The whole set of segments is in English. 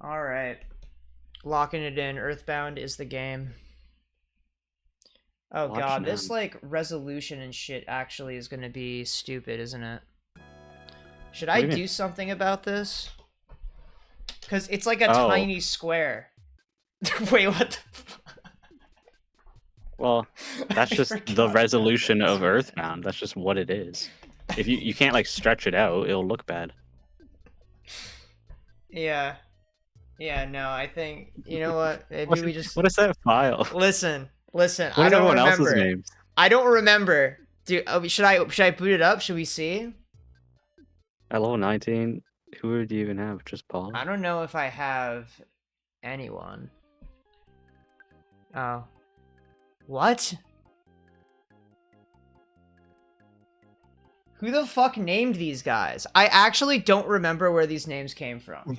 All right. Locking it in. EarthBound is the game. Oh Watch god, now. this like resolution and shit actually is gonna be stupid, isn't it? Should What I do you mean? do something about this? Because it's like a Oh, tiny square. Wait, what well, that's I just the forgot about resolution this, of man. EarthBound. That's just what it is. If you can't like stretch it out, it'll look bad. Yeah. Yeah, no, I think, you know what? Maybe What we just what is that file? listen. What I is don't everyone else's remember. names? I don't remember. Dude, should I boot it up? Should we see? At level 19, who do you even have? Just I Paula? don't know if I have anyone. Oh. What? Who the fuck named these guys? I actually don't remember where these names came from.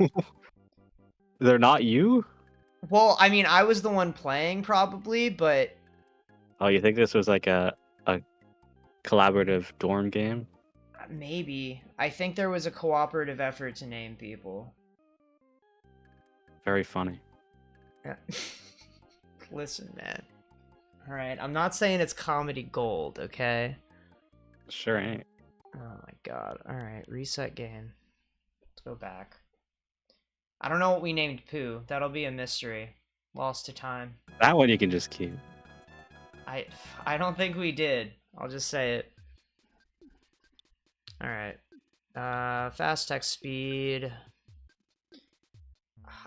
They're not you? Well, I mean, I was the one playing probably, but Oh, you think this was like a collaborative dorm game? maybe. I think there was a cooperative effort to name people. Very funny. Yeah. Listen, man. All right, I'm not saying it's comedy gold, okay? Sure ain't. Oh my god. All right, reset game. Let's go back. I don't know what we named Pooh. That'll be a mystery. Lost to time. That one you can just keep. I I don't think we did. I'll just say it. All right. Fast text speed.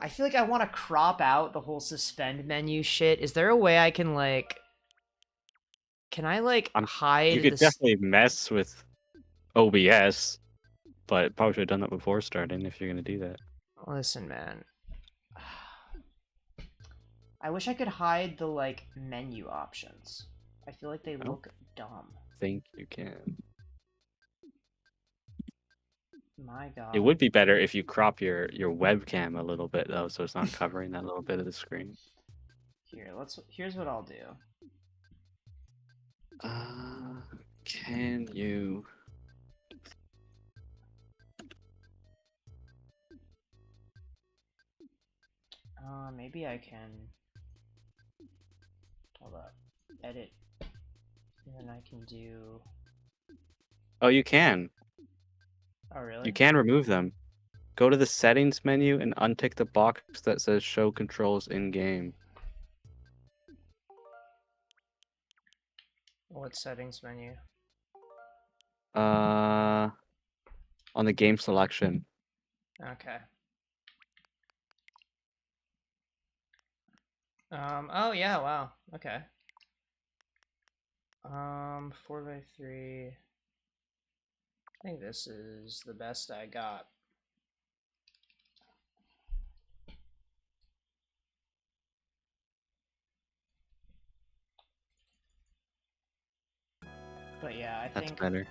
I feel like I want to crop out the whole suspend menu shit. Is there a way I can like can I like You hide could this? definitely mess with OBS, but probably should have done that before starting if you're gonna do that. Listen, man. I wish I could hide the like menu options. I feel like they I don't look dumb. think you can. My It god. would be better if you crop your webcam a little bit though, so it's not covering that little bit of the screen. Here's what I'll do. Uh, can you? Maybe I can hold up. Edit. And then I can do Oh, you can. Oh You really? can remove them. Go to the settings menu and untick the box that says show controls in game. What settings menu? Uh, on the game selection. Okay. Oh yeah, wow. Okay. 4x3. I think this is the best I got. But yeah, I That's think better.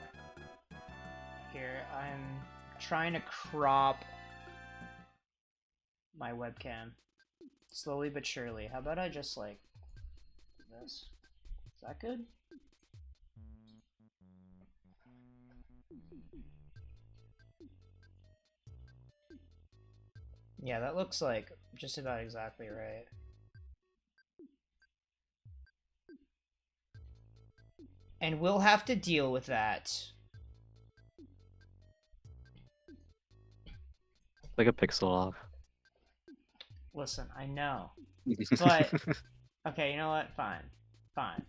here I'm trying to crop my webcam slowly but surely. How about I just like do this? Is that good? Yeah, that looks like just about exactly right. And we'll have to deal with that. Like a pixel off. Listen, I know. But, okay, you know what? Fine. Fine.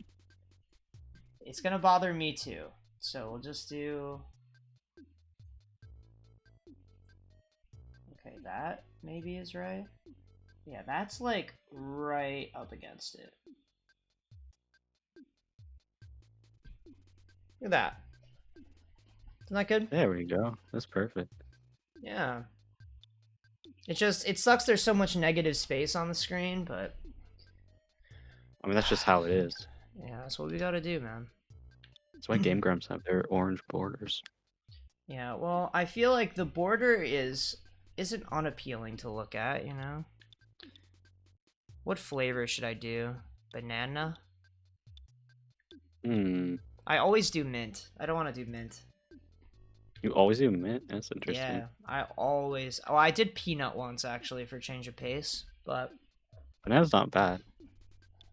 It's gonna bother me too. So we'll just do... Okay, that maybe is right. Yeah, that's like right up against it. Look at that. Isn't that good? There we go. That's perfect. Yeah. It sucks there's so much negative space on the screen, but I mean, that's just how it is. yeah, that's what we gotta do, man. That's why Game Grumps have their orange borders. Yeah, well, I feel like the border isn't unappealing to look at, you know? What flavor should I do? Banana? Hmm. I always do mint. I don't want to do mint. You always do mint? That's interesting. Yeah, I always. Oh, I did peanut once actually for change of pace, but Banana's not bad.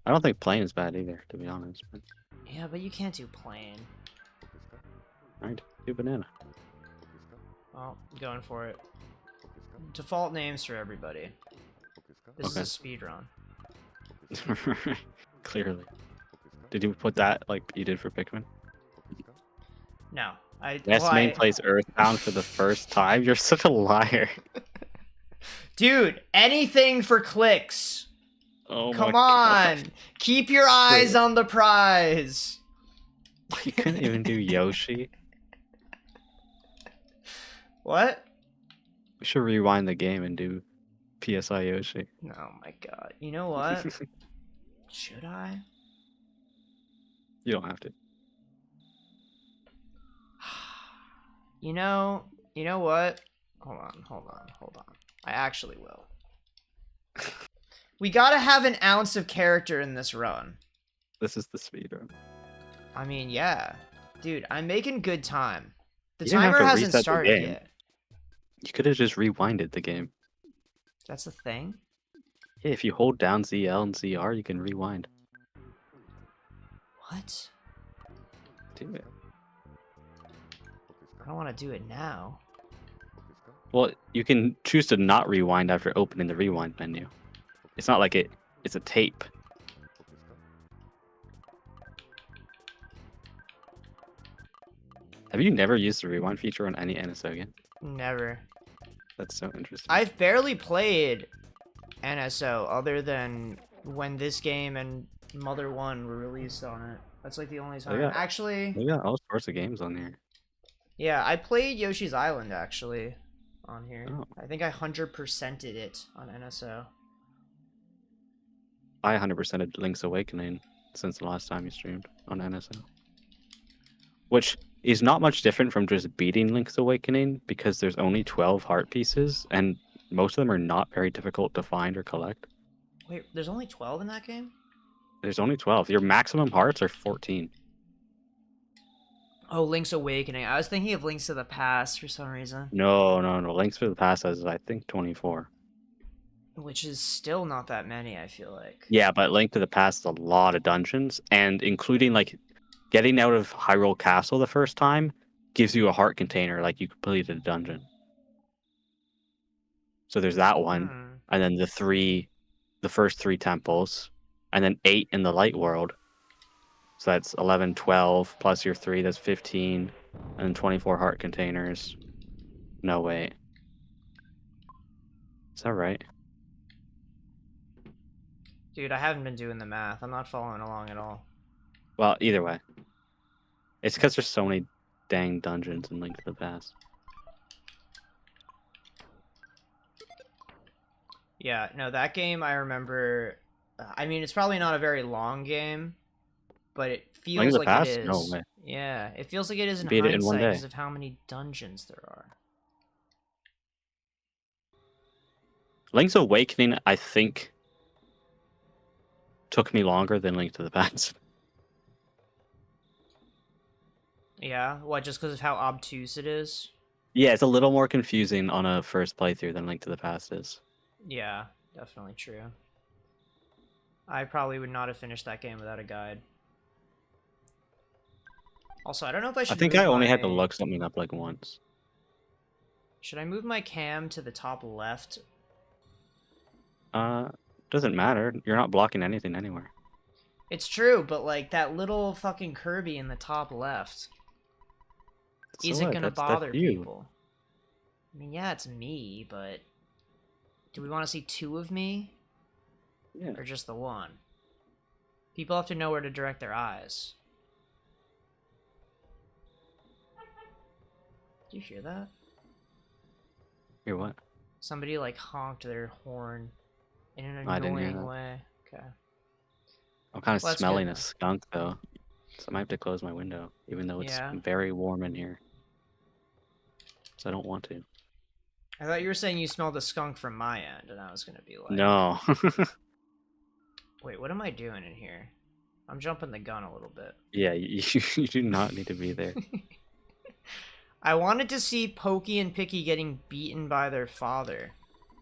I don't think plain is bad either, to be honest. But yeah, but you can't do plain. alright, do banana. Well, I'm going for it. Default names for everybody. This is Okay. a speed run. Clearly. Did you put that like you did for Pikmin? No, Yes, main plays EarthBound for the first time. You're such a liar. Dude, anything for clicks. Oh Come my god. on, keep your eyes on the prize. You couldn't even do Yoshi. What? We should rewind the game and do PSI Yoshi. Oh my god. You know what? Should I? You don't have to. You know what? Hold on. I actually will. We gotta have an ounce of character in this run. This is the speedrun. I mean, yeah. Dude, I'm making good time. The You didn't have timer to hasn't reset the started game. yet. You could have just rewinded the game. That's the thing? Yeah, if you hold down ZL and ZR, you can rewind. What? Do it. I don't want to do it now. Well, you can choose to not rewind after opening the rewind menu. It's not like it's a tape. Have you never used the rewind feature on any NSO game? Never. That's so interesting. I've barely played NSO other than when this game and Mother 1 were released on it. That's like the only time. Actually, We got all sorts of games on here. yeah, I played Yoshi's Island actually on here. Oh. I think I 100%ed it on NSO. I 100%ed Link's Awakening since the last time you streamed on NSO. Which is not much different from just beating Link's Awakening because there's only 12 heart pieces and most of them are not very difficult to find or collect. Wait, there's only 12 in that game? There's only 12. Your maximum hearts are 14. Oh, Link's Awakening. I was thinking of Links to the Past for some reason. No. Link's to the Past has, I think, 24. Which is still not that many, I feel like. Yeah, but Link to the Past is a lot of dungeons, and including, like, getting out of Hyrule Castle the first time gives you a heart container, like you completed a dungeon. So there's that one, and then the first 3 temples, and then 8 in the Light World. So that's 11, 12, plus your 3, that's 15, and then 24 heart containers. No, wait. Is that right? Dude, I haven't been doing the math. I'm not following along at all. Well, either way. It's because there's so many dang dungeons in Link to the Past. Yeah, no, that game I remember. I mean, it's probably not a very long game, but it feels like it is. No way. Yeah, it feels like it is in Beat it in one hindsight day. because of how many dungeons there are. Link's Awakening, I think, took me longer than Link to the Past. Yeah, what? Just because of how obtuse it is? Yeah, it's a little more confusing on a first playthrough than Link to the Past is. Yeah, definitely true. I probably would not have finished that game without a guide. Also, I don't know if I should. I think I only had to look something up like once. Should I move my cam to the top left? Doesn't matter. You're not blocking anything anywhere. It's true, but like that little fucking Kirby in the top left. So is it what? gonna That's bother you. people? I mean, yeah, it's me, but do we want to see 2 of me? Yeah. Or just the 1? People have to know where to direct their eyes. Do you hear that? Hear what? Somebody like honked their horn in an I didn't hear annoying that. way. Okay. I'm kind of Well, that's smelling good, a though. skunk though, so I might have to close my window, even though it's Yeah. very warm in here. So I don't want to. I thought you were saying you smelled a skunk from my end, and I was gonna be like, No. wait, what am I doing in here? I'm jumping the gun a little bit. Yeah, you do not need to be there. I wanted to see Pokey and Picky getting beaten by their father.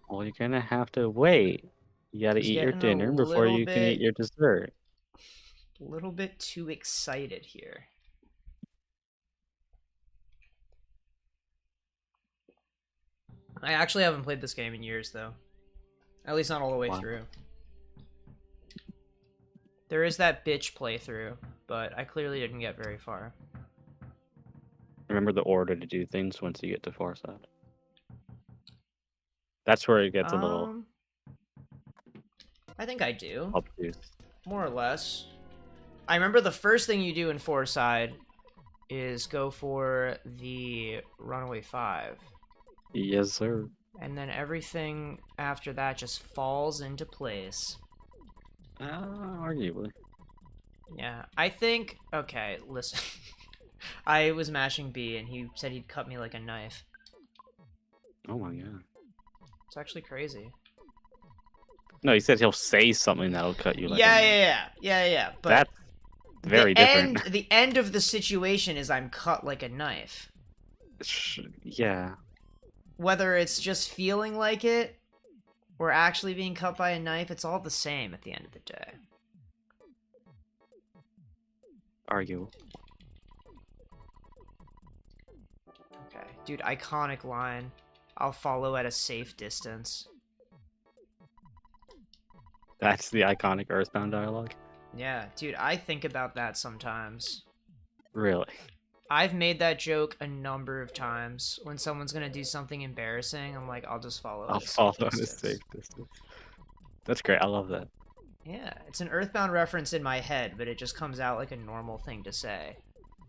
Well, you're gonna have to wait. You gotta He's eat your getting a dinner before you can eat your dessert. little bit too excited here. I actually haven't played this game in years, though. At least not all the way Wow. through. There is that bitch playthrough, but I clearly didn't get very far. Remember the order to do things once you get to Forsyth. That's where it gets a little I think I do. obtuse. More or less. I remember the first thing you do in Forside is go for the Runaway 5. Yes, sir. And then everything after that just falls into place. Arguably. Yeah, I think... Okay, listen. I was mashing B, and he said he'd cut me like a knife. Oh my god. It's actually crazy. No, he said he'll say something that'll cut you like a Yeah, knife. yeah. But That's very different. the end of the situation is I'm cut like a knife. Yeah. Whether it's just feeling like it, or actually being cut by a knife, it's all the same at the end of the day. Argue. Okay, dude, iconic line. I'll follow at a safe distance. That's the iconic EarthBound dialogue? Yeah, dude, I think about that sometimes. Really? I've made that joke a number of times. When someone's gonna do something embarrassing, I'm like, I'll just follow I'll at a safe follow at a distance. safe distance. That's great. I love that. Yeah, it's an EarthBound reference in my head, but it just comes out like a normal thing to say.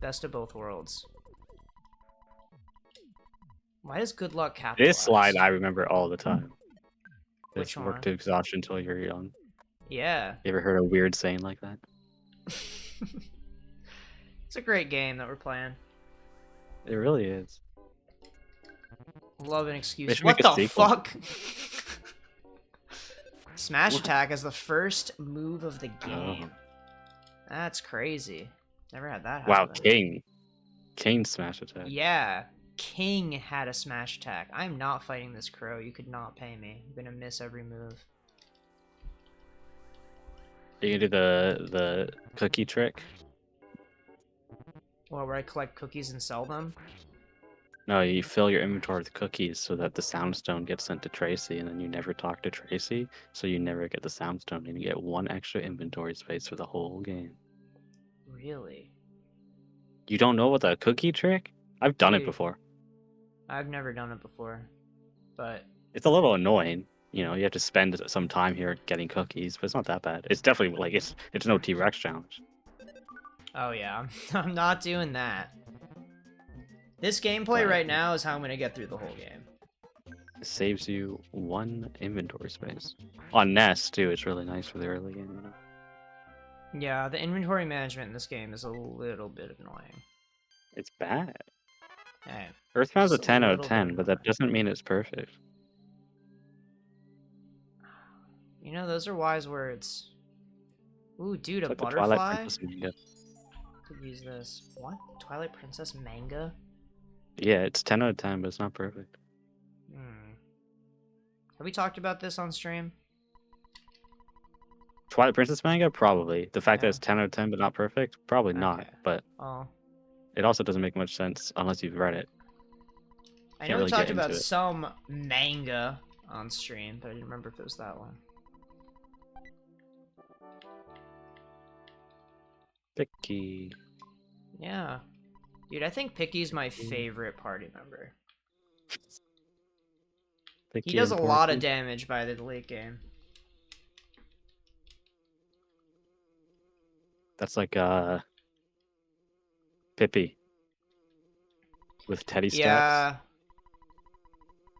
Best of both worlds. Why does good luck capitalize? This slide I remember all the time. Which This work one? to exhaustion until you're young. Yeah. You ever heard a weird saying like that? It's a great game that we're playing. It really is. Love an excuse. They should What make a the sequel. fuck? Smash attack as the first move of the game. That's crazy. Never had that happen. Wow, King. King smash attack. Yeah. King had a smash attack. I'm not fighting this crow. You could not pay me. I'm gonna miss every move. You can do the cookie trick. Well, where I collect cookies and sell them? No, you fill your inventory with cookies so that the soundstone gets sent to Tracy, and then you never talk to Tracy, so you never get the soundstone, and you get one extra inventory space for the whole game. Really? You don't know what the cookie trick? I've done it Dude, before. I've never done it before, but It's a little annoying. You know, you have to spend some time here getting cookies, but it's not that bad. It's definitely like it's no T-Rex challenge. oh yeah, I'm not doing that. This gameplay right now is how I'm gonna get through the whole game. It saves you one inventory space. On Nest too, it's really nice for the early game, you know. Yeah, the inventory management in this game is a little bit annoying. It's bad. Hey, Earthbound's a just 10 out of little 10, bit but that annoying. doesn't mean it's perfect. You know, those are wise words. Ooh, dude, It's a like the Twilight butterfly? Princess manga. Could use this. What? Twilight Princess manga? Yeah, it's 10 out of 10, but it's not perfect. Hmm. Have we talked about this on stream? Twilight Princess manga? Probably. The fact that Yeah. it's 10 out of 10 but not perfect? Probably not, Okay. but Oh. it also doesn't make much sense unless you've read it. I Can't know we really talked get about into it. some manga on stream, but I didn't remember if it was that one. Picky. Yeah. Dude, I think Picky's my favorite party member. Picky He does a and lot of Porky. damage by the late game. That's like Pippi with Teddy stats. Yeah.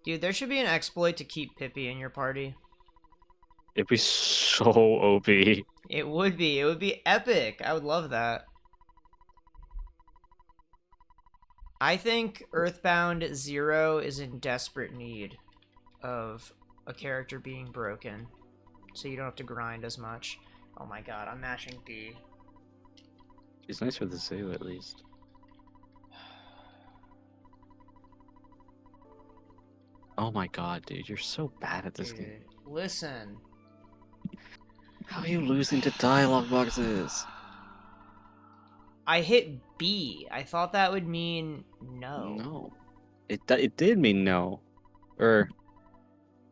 Dude, there should be an exploit to keep Pippi in your party. It'd be so OP. It would be. It would be epic. I would love that. I think EarthBound 0 is in desperate need of a character being broken, so you don't have to grind as much. Oh my god, I'm mashing B. It's nice for the zoo at least. Oh my god, dude, you're so bad at this game. Dude, listen. How are you losing to dialogue boxes? I hit B. I thought that would mean no. No. It did mean no. Or,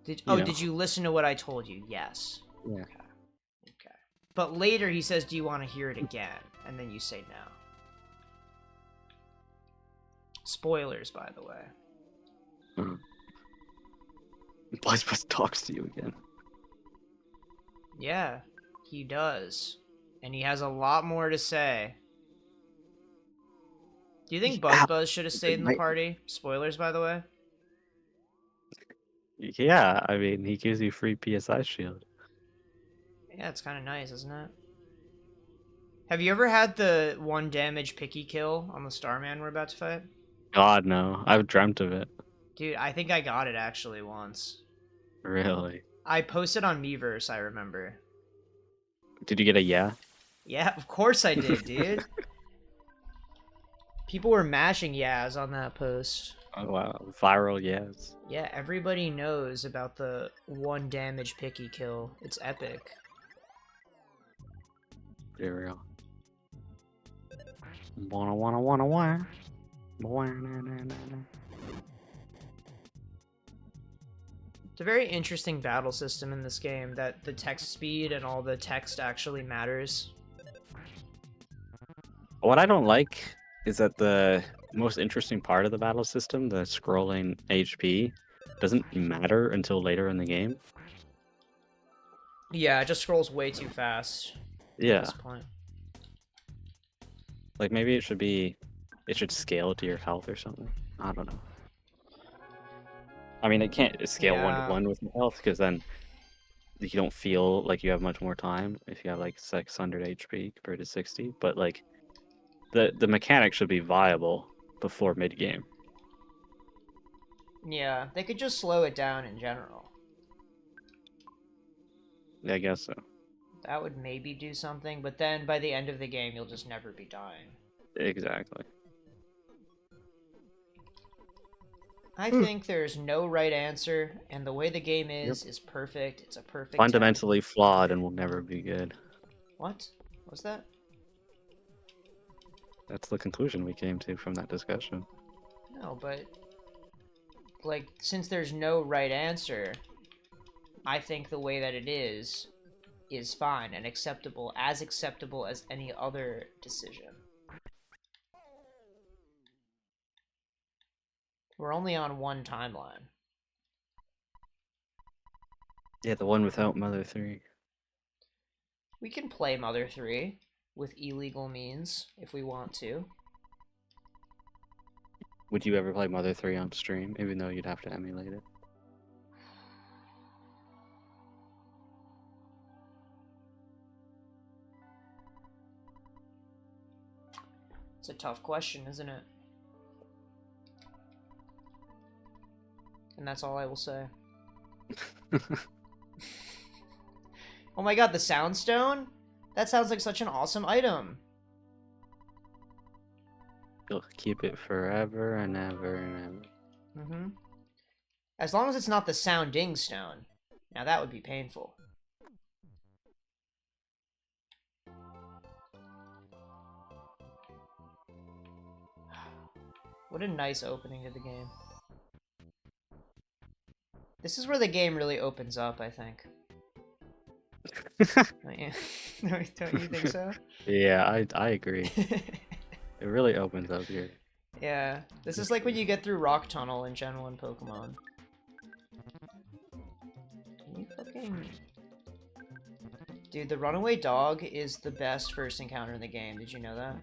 Did you listen to what I told you? Yes. yeah. Okay. But later he says, do you want to hear it again? And then you say no. Spoilers, by the way. Buzz talks to you again. Yeah, he does. And he has a lot more to say. Do you think Buzz should have stayed in the party? Spoilers, by the way. Yeah, I mean, he gives you free PSI shield. Yeah, it's kind of nice, isn't it? Have you ever had the 1 damage picky kill on the Starman we're about to fight? God, no. I've dreamt of it. Dude, I think I got it actually once. Really? I posted on Miiverse, I remember. Did you get a yeah? Yeah, of course I did, dude. People were mashing yeahs on that post. Oh, wow. Viral yes. Yeah, everybody knows about the 1 damage picky kill. It's epic. Pretty real. Wanna. It's a very interesting battle system in this game that the text speed and all the text actually matters. What I don't like is that the most interesting part of the battle system, the scrolling HP, doesn't matter until later in the game. Yeah, it just scrolls way too fast Yeah. at this point. Like maybe it should scale to your health or something. I don't know. I mean, it can't scale 1-to-1 with your health because then you don't feel like you have much more time if you have like 600 HP compared to 60. But like the mechanic should be viable before mid game. Yeah, they could just slow it down in general. Yeah, I guess so. That would maybe do something, but then by the end of the game, you'll just never be dying. Exactly. I think there's no right answer, and the way the game is perfect. It's a perfect Fundamentally flawed and will never be good. What? What's that? That's the conclusion we came to from that discussion. No, but like since there's no right answer, I think the way that it is fine and acceptable as any other decision. We're only on one timeline. Yeah, the one without Mother 3. We can play Mother 3 with illegal means if we want to. Would you ever play Mother 3 on stream, even though you'd have to emulate it? It's a tough question, isn't it? And that's all I will say. Oh my god, the Soundstone? That sounds like such an awesome item. You'll keep it forever and ever and ever. Mm-hmm. As long as it's not the Sounding Stone. Now that would be painful. What a nice opening to the game. This is where the game really opens up, I think. Don't you think so? Yeah, I agree. It really opens up here. Yeah, this is like when you get through Rock Tunnel in Gen 1 Pokemon. Can you fucking... Dude, the runaway dog is the best first encounter in the game. Did you know that?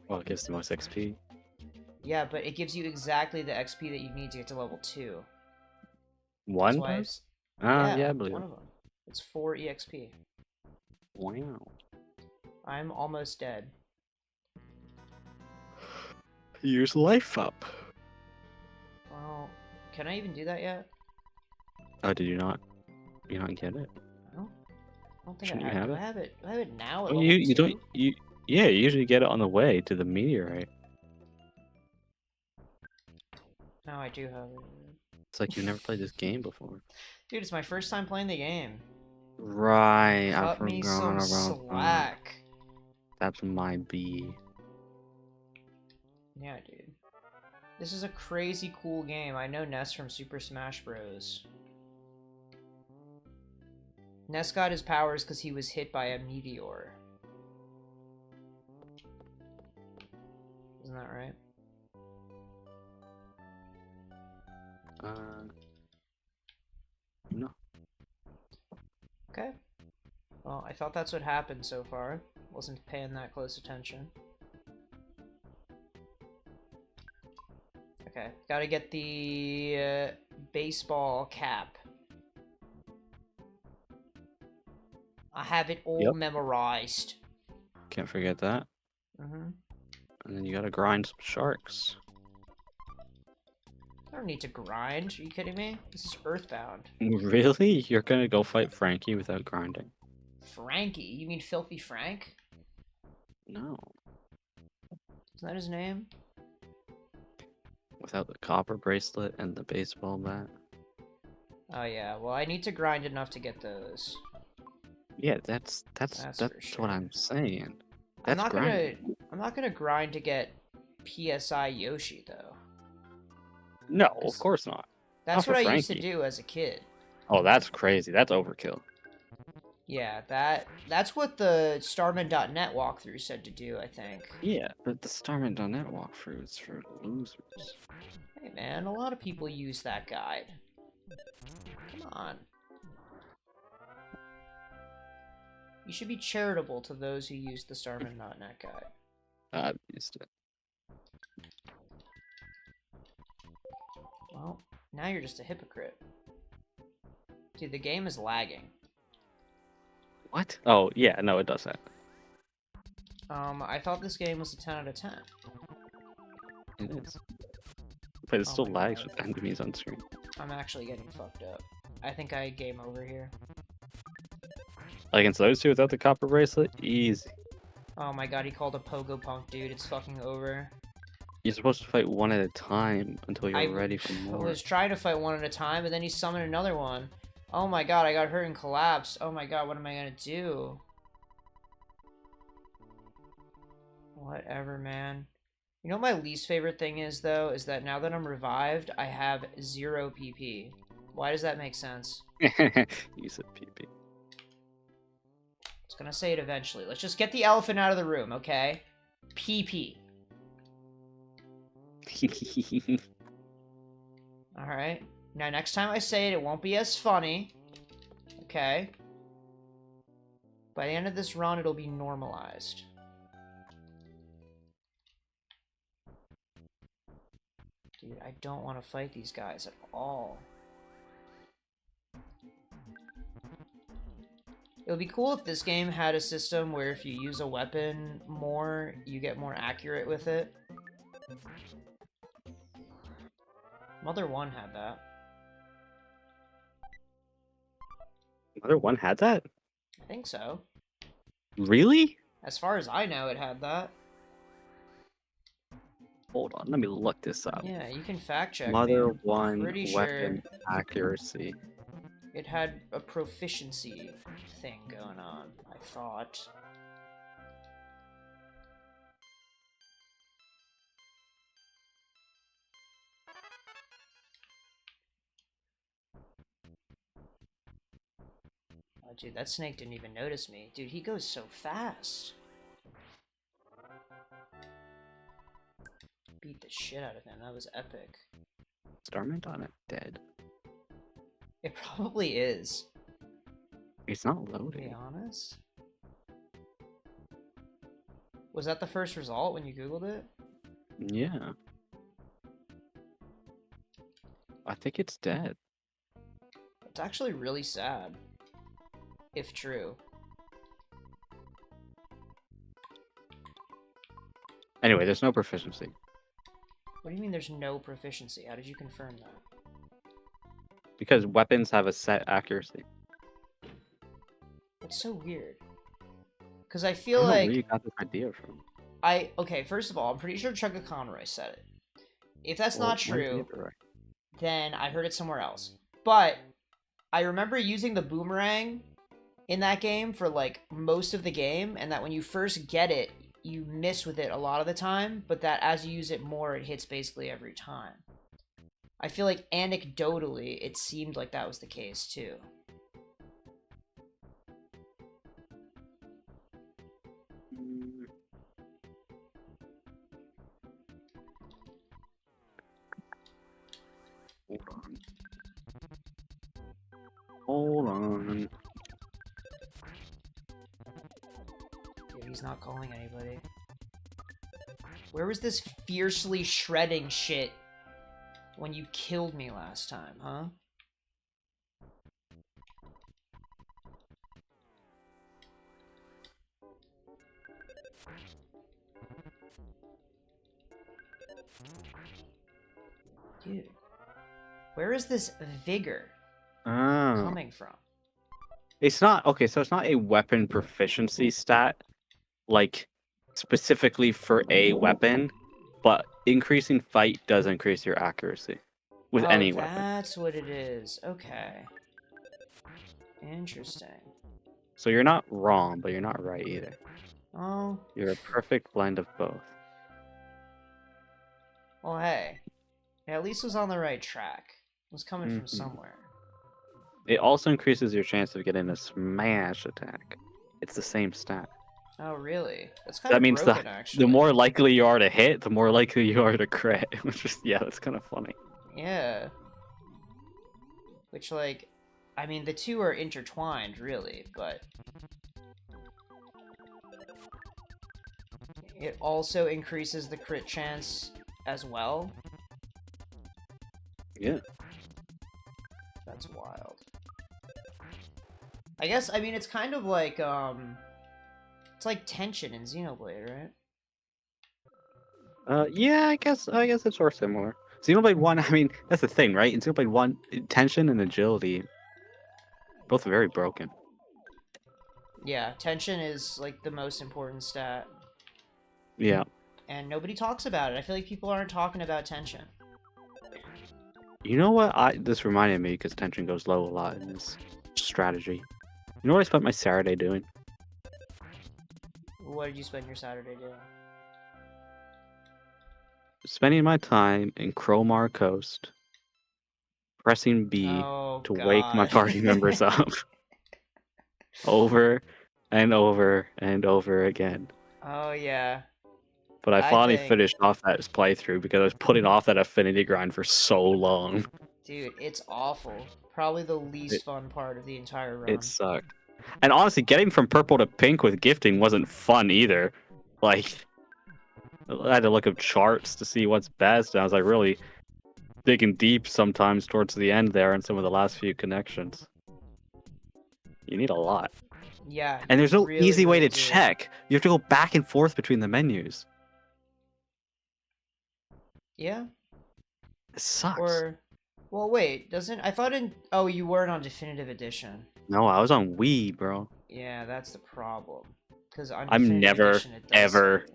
Well, it gives the most XP. Yeah, but it gives you exactly the XP that you need to get to level 2. One why does? Yeah, I believe one it. of them. It's 4 EXP. Wow. I'm almost dead. Use life up. Well, can I even do that yet? Oh, did you not? You not get it? No, I don't think Shouldn't I you have. have Do I have it? Do I have it now? At Oh, level you 2? don't yeah, you usually get it on the way to the meteorite. No, I do have it. It's like you've never played this game before. Dude, it's my first time playing the game. Right, I Cut me some forgot about that. slack. That's my B. Yeah, dude. This is a crazy cool game. I know Ness from Super Smash Bros. Ness got his powers because he was hit by a meteor. Isn't that right? No. Okay. Well, I thought that's what happened so far. Wasn't paying that close attention. Okay, gotta get the baseball cap. I have it all Yep. memorized. Can't forget that. Mm-hmm. And then you gotta grind some sharks. I don't need to grind. Are you kidding me? This is EarthBound. Really? You're gonna go fight Frankie without grinding? Frankie? You mean Filthy Frank? No. Isn't that his name? Without the copper bracelet and the baseball bat? Oh yeah, well I need to grind enough to get those. Yeah, that's For what sure. I'm saying. I'm That's not grinding. gonna grind to get PSI Yoshi though. No, of 'Cause course not. Not that's for what I used to Frankie. do as a kid. Oh, that's crazy. That's overkill. Yeah, that's what the Starman.net walkthrough said to do, I think. Yeah, but the Starman.net walkthrough is for losers. Hey man, a lot of people use that guide. Come on. You should be charitable to those who use the Starman.net guide. I've used it. Well, now you're just a hypocrite. Dude, the game is lagging. What? Oh, yeah, no, it does that. I thought this game was a 10 out of 10. It is. But it Oh still my lags God. with enemies on screen. I'm actually getting fucked up. I think I game over here. Like against those two without the copper bracelet, easy. Oh my god, he called a pogo punk, dude. It's fucking over. You're supposed to fight one at a time until you're I ready for more. was trying to fight one at a time, but then he summoned another one. Oh my god, I got hurt and collapsed. Oh my god, what am I gonna do? Whatever, man. You know what my least favorite thing is, though? Is that now that I'm revived, I have 0 PP. Why does that make sense? You said PP. I was gonna say it eventually. Let's just get the elephant out of the room, okay? PP. Alright. Now, next time I say it, it won't be as funny. Okay? By the end of this run, it'll be normalized. Dude, I don't want to fight these guys at all. It would be cool if this game had a system where if you use a weapon more, you get more accurate with it. Mother 1 had that. Mother 1 had that? I think so. Really? As far as I know, it had that. Hold on, let me look this up. Yeah, you can fact check Mother me. 1 Pretty weapon sure accuracy. it had a proficiency thing going on, I thought. Oh, dude, that snake didn't even notice me. Dude, he goes so fast. Beat the shit out of him. That was epic. Starman.net dead. It probably is, It's not to be loading. honest. Was that the first result when you Googled it? Yeah. I think it's dead. It's actually really sad. If true. Anyway, there's no proficiency. What do you mean there's no proficiency? How did you confirm that? Because weapons have a set accuracy. It's so weird. Because I I feel don't know where like you got this idea from. okay, first of all, I'm pretty sure Chugga Conroy said it. If that's Well, not where did you true, get it right? then I heard it somewhere else. But I remember using the boomerang in that game for like most of the game, and that when you first get it, you miss with it a lot of the time, but that as you use it more, it hits basically every time. I feel like anecdotally, it seemed like that was the case too. Hold on. Hold on. Dude, he's not calling anybody. Where was this fiercely shredding shit when you killed me last time, huh? Dude. Where is this vigor coming from? It's not okay, so it's not a weapon proficiency stat, like specifically for a weapon, but increasing fight does increase your accuracy with Oh, any weapon. that's what it is. Okay. Interesting. So you're not wrong, but you're not right either. Oh. You're a perfect blend of both. Well, hey. It at least was on the right track. It was coming from somewhere. It also increases your chance of getting a smash attack. It's the same stat. Oh, really? That's kind That of means broken, the actually. more likely you are to hit, the more likely you are to crit. Which is, yeah, that's kind of funny. Yeah. Which, like, I mean, the two are intertwined, really, but it also increases the crit chance as well. Yeah. That's wild. I guess, I mean, it's kind of like, it's like tension in Xenoblade, right? Yeah, I guess it's sort of similar. Xenoblade 1, I mean, that's the thing, right? In Xenoblade 1, tension and agility, both very broken. Yeah, tension is, like, the most important stat. Yeah. And nobody talks about it. I feel like people aren't talking about tension. You know what? This reminded me because tension goes low a lot in this strategy. You know what I spent my Saturday doing? What did you spend your Saturday doing? Spending my time in Cromar Coast, pressing B Oh, to wake my God. party members up over and over and over again. Oh, yeah. But I I finally think, finished off that playthrough because I was putting off that affinity grind for so long. dude, it's awful. Probably the It, least fun part of the entire it run. sucked. And honestly, getting from purple to pink with gifting wasn't fun either. Like, I had to look up charts to see what's best, and I was like really digging deep sometimes towards the end there in some of the last few connections. You need a lot. Yeah, And you there's no really, easy way really to do. check. You have to go back and forth between the menus. Yeah? It sucks. Or, well, wait, doesn't, I thought in, oh, you weren't on Definitive Edition. No, I was on Wii, bro. Yeah, that's the problem. Because on I'm Definitive never, Edition, it does say. ever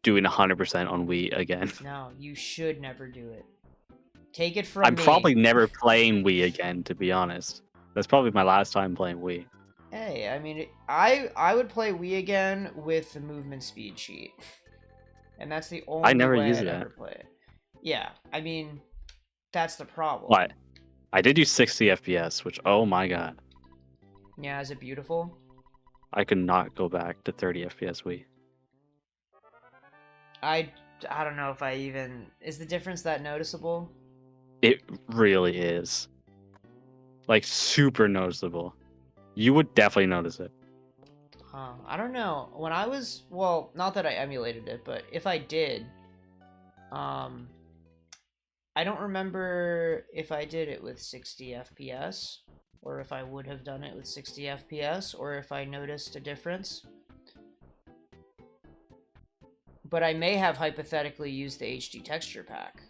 doing 100% on Wii again. No, you should never do it. Take it from I'm me. probably never playing Wii again, to be honest. That's probably my last time playing Wii. Hey, I mean, I would play Wii again with the movement speed cheat. And that's the I only never way used I'd that. ever play it. Yeah, I mean, that's the problem. What? I did use 60 FPS, which, oh my god. Yeah, is it beautiful? I could not go back to 30 FPS Wii. I, I don't know if I even... Is the difference that noticeable? It really is. Like, super noticeable. You would definitely notice it. Huh, I don't know. When I was... Well, not that I emulated it, but if I did... Um... I don't remember if I did it with 60 FPS, or if I would have done it with 60 FPS, or if I noticed a difference. But I may have hypothetically used the HD texture pack.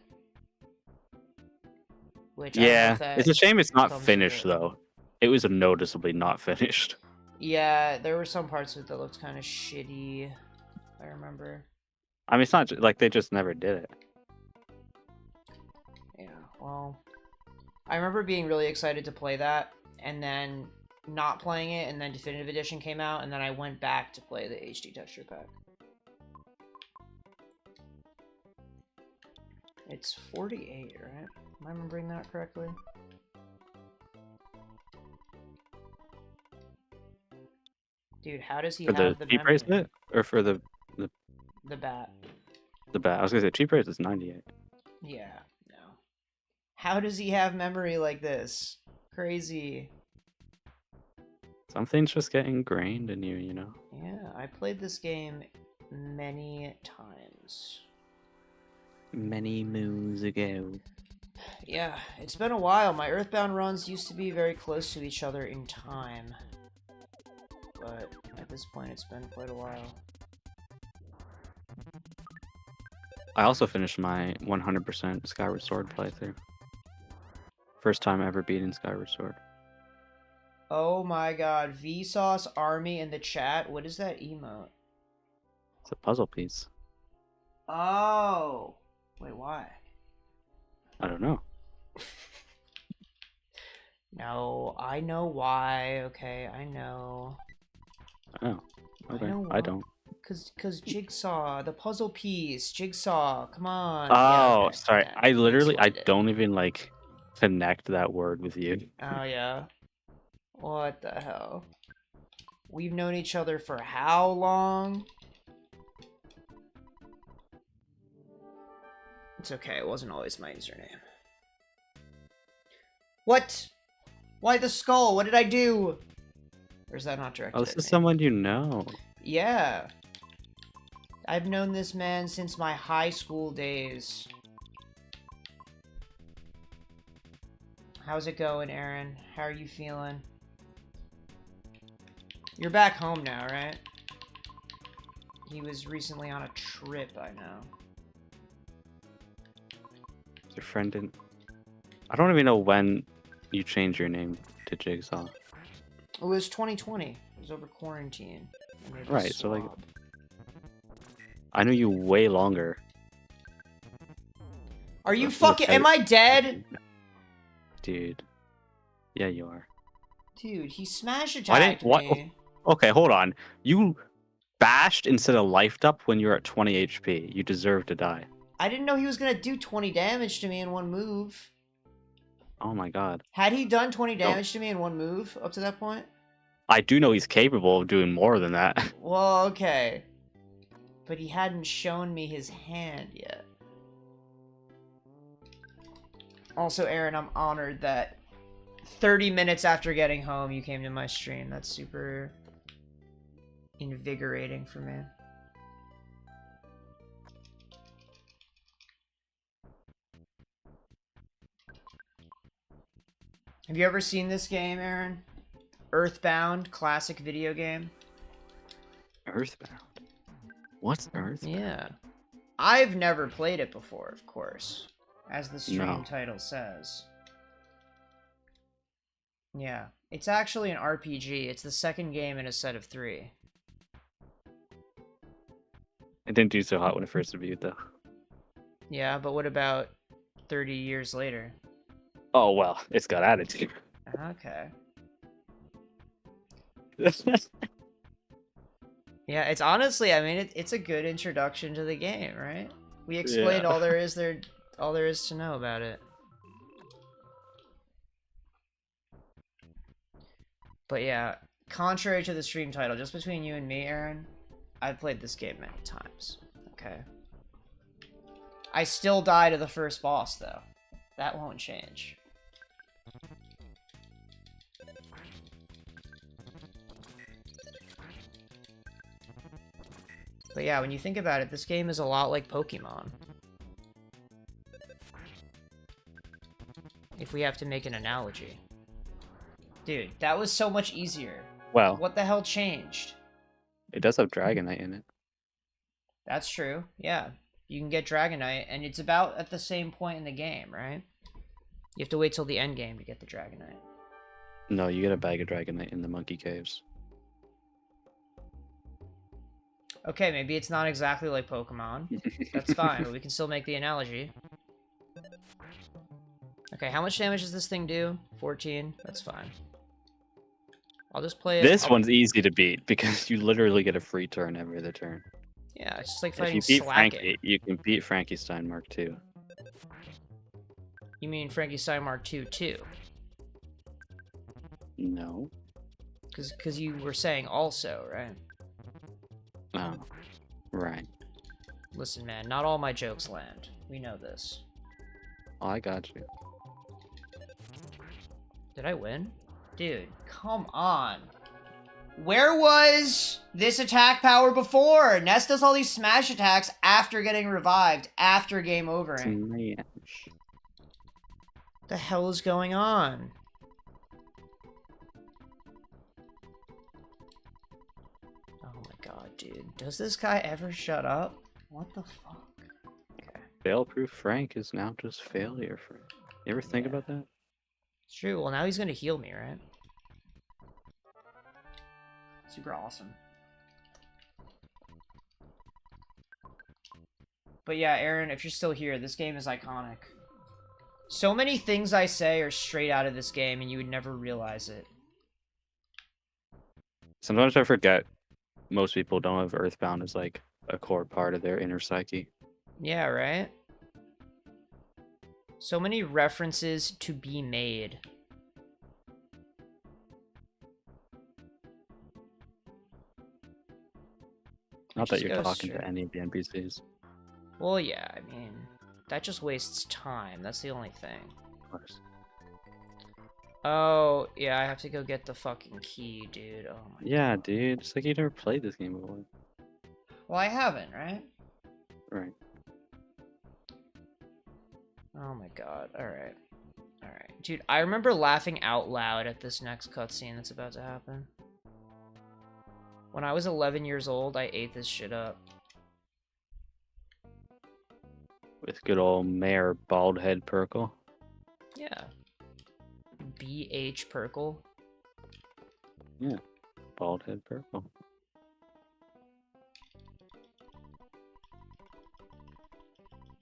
Which, I don't know if Yeah, that it's a shame it's not comes with finished, it. though. It was noticeably not finished. Yeah, there were some parts of it that looked kind of shitty, I remember. I mean, it's not like they just never did it. Yeah, well, I remember being really excited to play that, and then not playing it, and then Definitive Edition came out, and then I went back to play the HD texture pack. It's 48, right? Am I remembering that correctly? Dude, how does he For have the the cheap memory? bracelet or for the bat. bat? I was gonna say cheap bracelet's 98. Yeah, no. How does he have memory like this? Crazy. Something's just getting ingrained in you, you know. Yeah, I played this game many times. Many moons ago. Yeah, it's been a while. My EarthBound runs used to be very close to each other in time. But at this point, it's been quite a while. I also finished my 100% Skyward Sword playthrough. First time ever beating Skyward Sword. Oh my god, Vsauce Army in the chat? What is that emote? It's a puzzle piece. Oh! Wait, why? I don't know. No, I know why, okay, I know. Oh, okay. I know I why. don't. Cause Jigsaw, the puzzle piece, Jigsaw, come on. Yeah, Oh, okay. sorry. Yeah, I you literally, I explained it. don't even like connect that word with you. Oh, yeah. What the hell? We've known each other for how long? It's okay, it wasn't always my username. What? Why the skull? What did I do? Or is that not directed Oh, at this is me? someone you know. Yeah. I've known this man since my high school days. How's it going, Aaron? How are you feeling? You're back home now, right? He was recently on a trip, I know. Your friend didn't. I don't even know when you changed your name to Jigsaw. It was 2020. It was over quarantine. I made the Right, so like, swap. I knew you way longer. Are you With fucking- am I dead? Dude. Yeah, you are. Dude, he smash Why attacked didn't, what? me. Okay, hold on. You bashed instead of lifed up when you were at 20 HP. You deserve to die. I didn't know he was gonna do 20 damage to me in one move. Oh my god. Had he done 20 No. damage to me in one move up to that point? I do know he's capable of doing more than that. Well, okay. But he hadn't shown me his hand yet. Also, Aaron, I'm honored that 30 minutes after getting home, you came to my stream. That's super invigorating for me. Have you ever seen this game, Aaron? EarthBound, classic video game. Earthbound. What's Earthbound? Yeah. I've never played it before, of course, as the stream No. title says. Yeah. It's actually an RPG. It's the second game in a set of 3. It didn't do so hot when it first debuted, though. Yeah, but what about 30 years later? Oh, well, it's got attitude. Okay. Yeah, it's honestly, I mean, it's a good introduction to the game, right? We explained Yeah. all there is to know about it. But yeah, contrary to the stream title, just between you and me, Aaron, I've played this game many times. Okay. I still die to the first boss, though. That won't change. But yeah, when you think about it, this game is a lot like Pokemon. If we have to make an analogy. Dude, that was so much easier. Well, What the hell changed? it does have Dragonite in it. That's true, yeah. You can get Dragonite, and it's about at the same point in the game, right? You have to wait till the end game to get the Dragonite. No, you get a bag of Dragonite in the Monkey Caves. Okay, maybe it's not exactly like Pokemon. That's fine, but we can still make the analogy. Okay, how much damage does this thing do? 14. That's fine. I'll just play it. This one's easy to beat because you literally get a free turn every other turn. Yeah, it's just like If fighting you beat Slacking. Frankie, you can beat Frankenstein Mark II. You mean Frankenstein Mark II too? No. Because you were saying also, right? Oh, right. Listen, man, not all my jokes land. We know this. Oh, I got you. Did I win? Dude, come on. Where was this attack power before? Ness does all these smash attacks after getting revived, after game over. Smash. What the hell is going on? Oh my god, dude. Does this guy ever shut up? What the fuck? Okay. Fail-proof Frank is now just failure Frank. You ever think about that? It's true. Well, now he's gonna heal me, right? Super awesome. But yeah, Aaron, if you're still here, this game is iconic. So many things I say are straight out of this game, and you would never realize it. Sometimes I forget most people don't have EarthBound as like a core part of their inner psyche. Yeah, right? So many references to be made. Not that Just you're go talking straight. to any of the NPCs. Well, yeah, I mean, that just wastes time. That's the only thing. Of course. Oh, yeah, I have to go get the fucking key, dude. Oh my Yeah, god. dude. It's like you never played this game before. Well, I haven't, right? Right. Oh my god. Alright. Alright. Dude, I remember laughing out loud at this next cutscene that's about to happen. When I was 11 years old, I ate this shit up. With good old Mayor Baldhead Perkle. Yeah. B.H. Perkle. Yeah. Baldhead Perkle.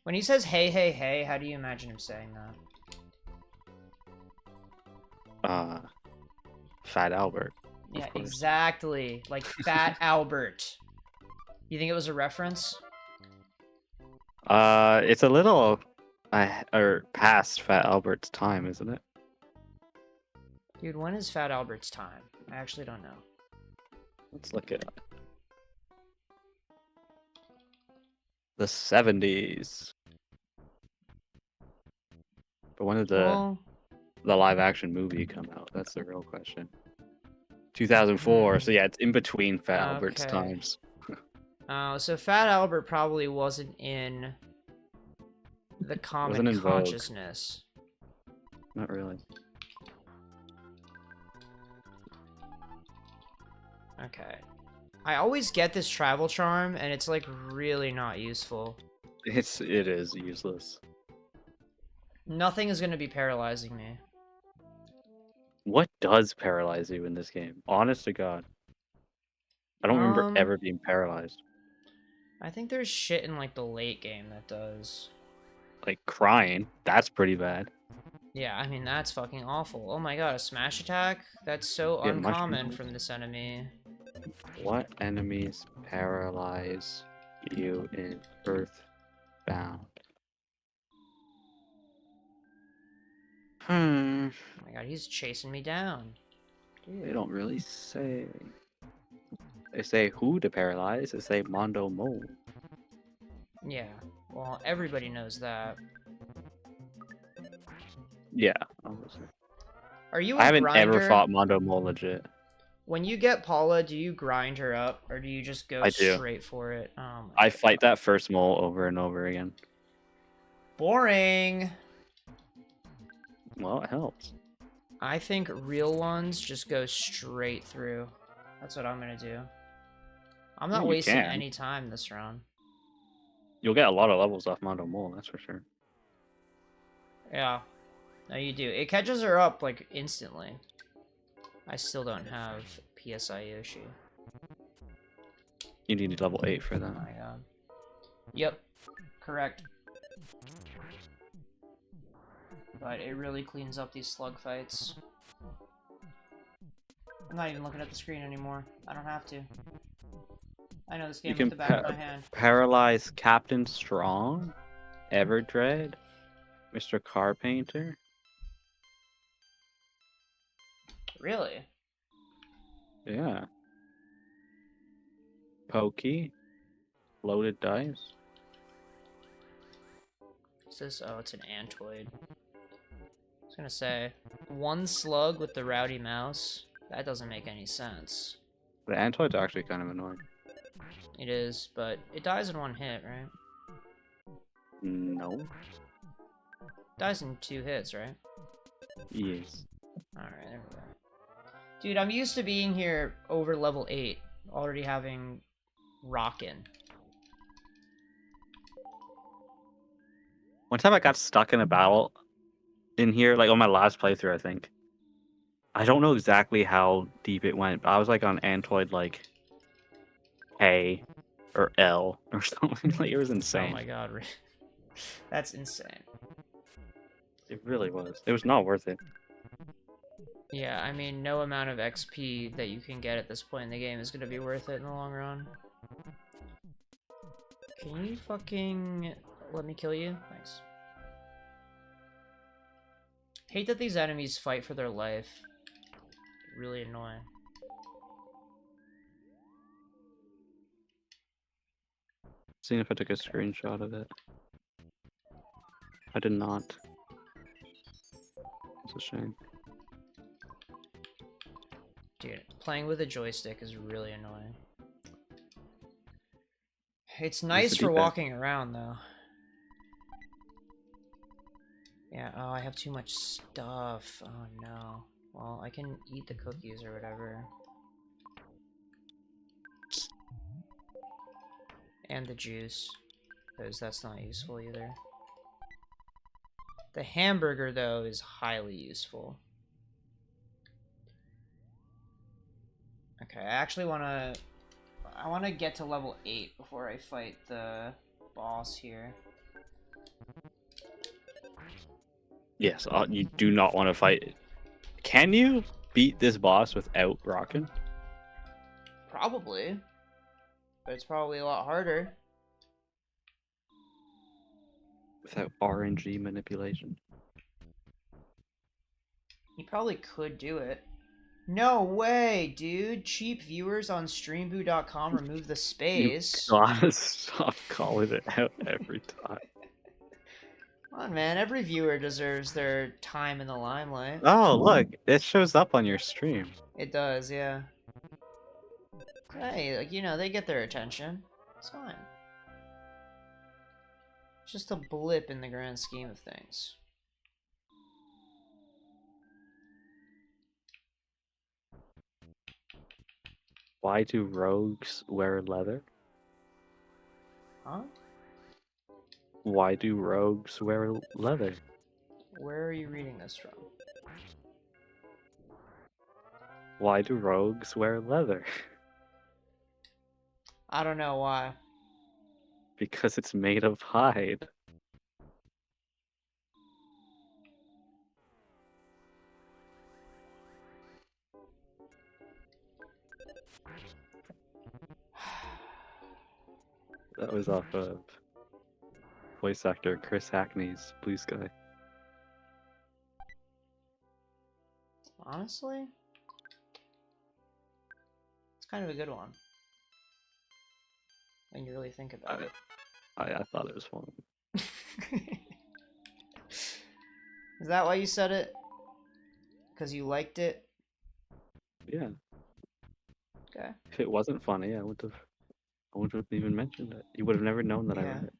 When he says hey, hey, hey, how do you imagine him saying that? Fat Albert. Yeah, exactly. Like Fat Albert. You think it was a reference? It's a little or past Fat Albert's time, isn't it? Dude, when is Fat Albert's time? I actually don't know. Let's look it up. The 70s. But when did the live action movie come out? That's the real question. 2004. So yeah, it's in between Fat Albert's times. Oh, so Fat Albert probably wasn't in the common in Vogue. consciousness. Not really. Okay. I always get this travel charm, and it's like really not useful. It is useless. Nothing is gonna be paralyzing me. What does paralyze you in this game? Honest to God. I don't remember ever being paralyzed. I think there's shit in like the late game that does. Like crying. That's pretty bad. Yeah, I mean that's fucking awful. Oh my god, a smash attack? That's so Yeah, uncommon from this enemy. What enemies paralyze you in EarthBound? Oh my god, he's chasing me down. Dude. They don't really say. They say who to paralyze. They say Mondo Mole. Yeah, well, everybody knows that. Yeah, obviously. Are you a I haven't grinder? ever fought Mondo Mole legit. When you get Paula, do you grind her up, or do you just go straight for it? I fight that first mole over and over again. Boring. Well, it helps. I think real ones just go straight through. That's what I'm gonna do. I'm not wasting any time this round. You'll get a lot of levels off Mondo Mole, that's for sure. Yeah. No, you do. It catches her up, like, instantly. I still don't have PSI Yoshi. You need level 8 for that. Oh my god. Yep. Correct. but it really cleans up these slug fights. I'm not even looking at the screen anymore. I don't have to. I know this You game can like the back of my hand. paralyze Captain Strong, Everdread, Mr. Carpainter. Really? Yeah. Pokey. Loaded dice. What's this? Oh, it's an Antoid. I was gonna say, one slug with the rowdy mouse? That doesn't make any sense. The Antoid's actually kind of annoying. It is, but it dies in one hit, right? No. Dies in 2 hits, right? Yes. Alright, there we go. Dude, I'm used to being here over level 8, already having Rockin'. One time I got stuck in a battle in here, like on my last playthrough, I think. I don't know exactly how deep it went, but I was like on Antoid like A or L or something. Like it was Oh insane. my god, that's insane. It really was. It was not worth it. Yeah, I mean, no amount of XP that you can get at this point in the game is gonna be worth it in the long run. Can you fucking let me kill you? Thanks. Hate that these enemies fight for their life. Really annoying. Seeing if I took a screenshot of it. I did not. It's a shame. Dude, playing with a joystick is really annoying. It's nice for D-pad. walking around, though. Yeah, oh, I have too much stuff. Oh, no. Well, I can eat the cookies or whatever. And the juice. Because that's not useful either. The hamburger, though, is highly useful. Okay, I actually want to... I want to get to level 8 before I fight the boss here. Yes, you do not want to fight it. Can you beat this boss without rocking? Probably. But it's probably a lot harder. Without RNG manipulation? You probably could do it. No way, dude. Cheap viewers on streamboo.com remove the You space. gotta stop calling it out every time. Come on, man. Every viewer deserves their time in the limelight. Oh, look, it shows up on your stream. It does, yeah. Hey, like, you know, they get their attention. It's fine. Just a blip in the grand scheme of things. Why do rogues wear leather? Huh? Why do rogues wear leather? Where are you reading this from? Why do rogues wear leather? I don't know why. Because it's made of hide. That was off of voice actor Chris Hackney's Blue Sky. Honestly? It's kind of a good one. When you really think about it. I thought it was fun. Is that why you said it? Because you liked it? Yeah. Okay. If it wasn't funny, I wouldn't have even mentioned it. You would have never known that I Yeah. read it.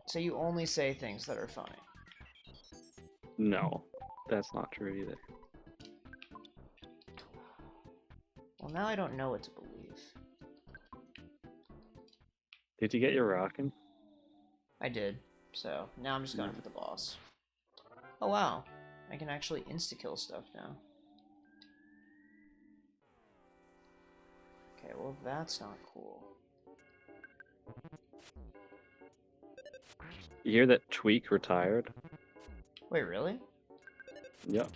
So you only say things that are funny. No, that's not true either. Well, now I don't know what to believe. Did you get your rockin'? I did. So now I'm just going for the boss. Oh wow. I can actually insta-kill stuff now. Okay, well that's not cool. You hear that Tweak retired? Wait, really? Yep.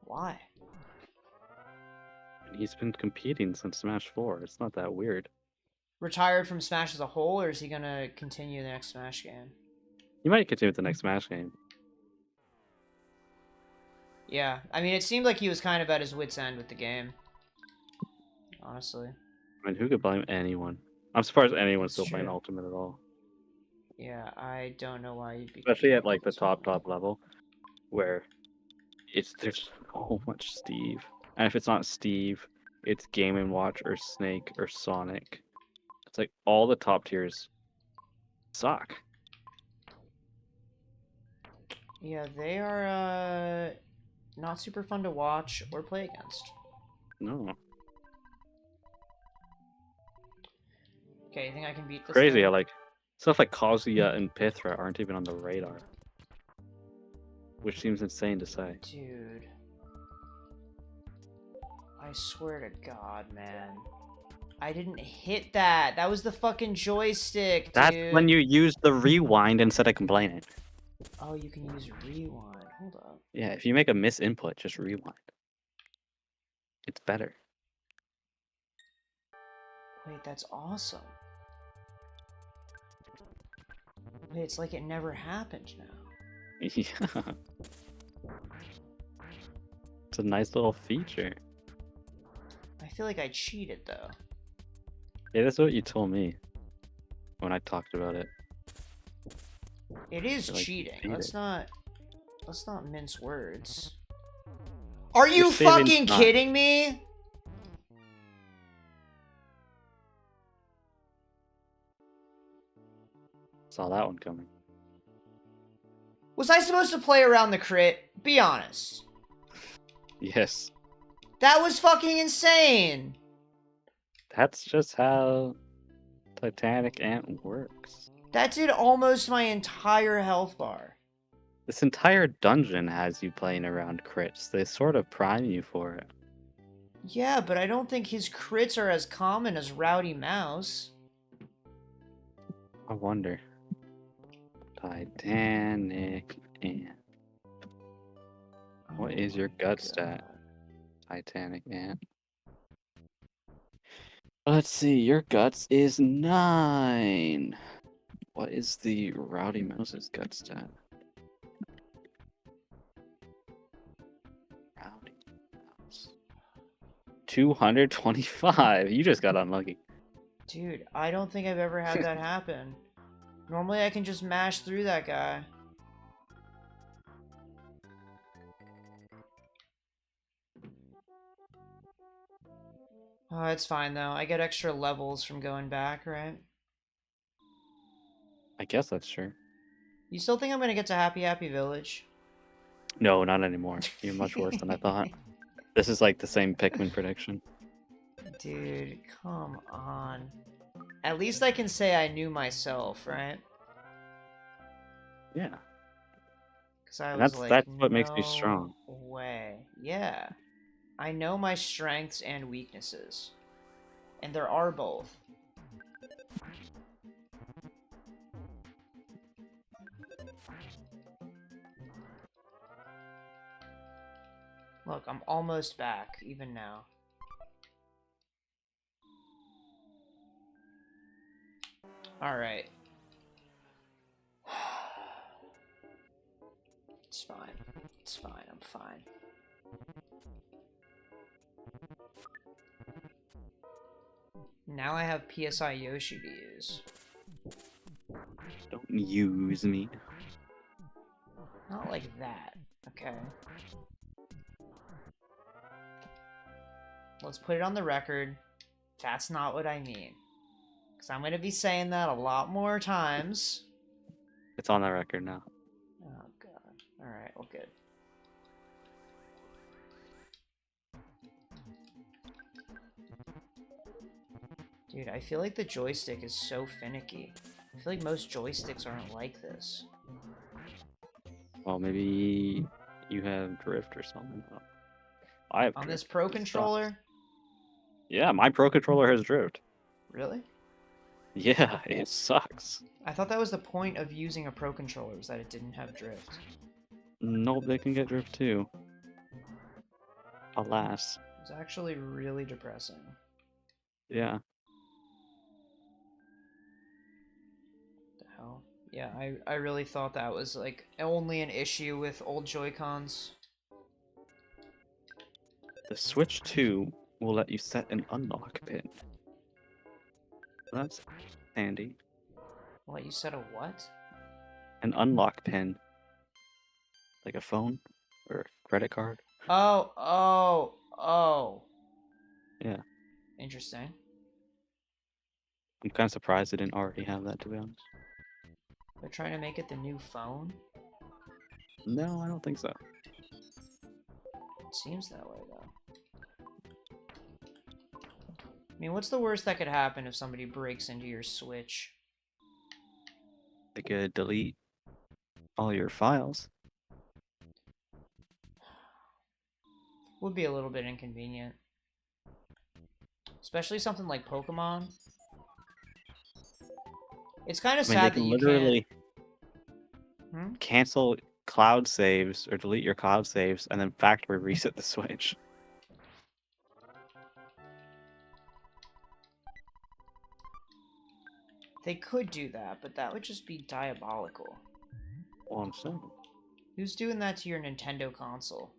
Why? And he's been competing since Smash 4. It's not that weird. Retired from Smash as a whole, or is he gonna continue the next Smash game? He might continue with the next Smash game. Yeah, I mean, it seemed like he was kind of at his wit's end with the game. Honestly. I mean, who could blame anyone? I'm surprised anyone's It's still playing true. Ultimate at all. Yeah, I don't know why you'd be. Especially at like the top level, where there's so much Steve. And if it's not Steve, it's Game and Watch or Snake or Sonic. It's like all the top tiers suck. Yeah, they are not super fun to watch or play against. No. Okay, you think I can beat this Crazy thing? how like stuff like Kazuya and Pithra aren't even on the radar. Which seems insane to say. Dude. I swear to God, man. I didn't hit that. That was the fucking joystick, dude. That's when you use the rewind instead of complaining. Oh, you can use rewind. Hold up. Yeah, if you make a misinput, just rewind. It's better. Wait, that's awesome. Wait, it's like it never happened now. Yeah. It's a nice little feature. I feel like I cheated, though. Yeah, that's what you told me when I talked about it. It is Like, cheating. cheated. Let's not mince words. Are you You're saving fucking time. kidding me? Saw that one coming. Was I supposed to play around the crit? Be honest. Yes. That was fucking insane. That's just how Titanic Ant works. That did almost my entire health bar. This entire dungeon has you playing around crits. They sort of prime you for it. Yeah, but I don't think his crits are as common as Rowdy Mouse. I wonder. Titanic Ant. What is your gut stat? Titanic Ant. Let's see, your guts is 9. What is the Rowdy Mouse's gut stat? Rowdy Mouse. 225. You just got unlucky. Dude, I don't think I've ever had that happen. Normally I can just mash through that guy. Oh, it's fine though. I get extra levels from going back, right? I guess that's true. You still think I'm gonna get to Happy Happy Village? No, not anymore. You're much worse than I thought. This is like the same Pikmin prediction. Dude, come on. At least I can say I knew myself, right? Yeah. Because I And was like, that's what makes you no strong. way. Yeah. I know my strengths and weaknesses. And there are both. Look, I'm almost back, even now. Alright. It's fine. It's fine. I'm fine. Now I have PSI Yoshi to use. Don't use me. Not like that, okay? Let's put it on the record. That's not what I mean. Because I'm going to be saying that a lot more times. It's on the record now. Oh, God. Alright, well, good. Dude, I feel like the joystick is so finicky. I feel like most joysticks aren't like this. Well, maybe you have drift or something. I have On drift. this Pro It sucks. controller? Yeah, my Pro controller has drift. Really? Yeah, it sucks. I thought that was the point of using a Pro controller, was that it didn't have drift. Nope, they can get drift too. Alas. It's actually really depressing. Yeah. The hell? Yeah, I really thought that was like only an issue with old Joy-Cons. The Switch 2 will let you set an unlock pin. That's handy. What, you said a what? An unlock pin. Like a phone or a credit card. Oh. Yeah. Interesting. I'm kind of surprised they didn't already have that, to be honest. They're trying to make it the new phone? No, I don't think so. It seems that way, though. I mean, what's the worst that could happen if somebody breaks into your Switch? They could delete all your files. Would be a little bit inconvenient. Especially something like Pokemon. It's kind of I mean, they sad that can you can't... literally cancel cloud saves or delete your cloud saves and then factory reset the Switch. They could do that, but that would just be diabolical. Well, I'm saying. Who's doing that to your Nintendo console?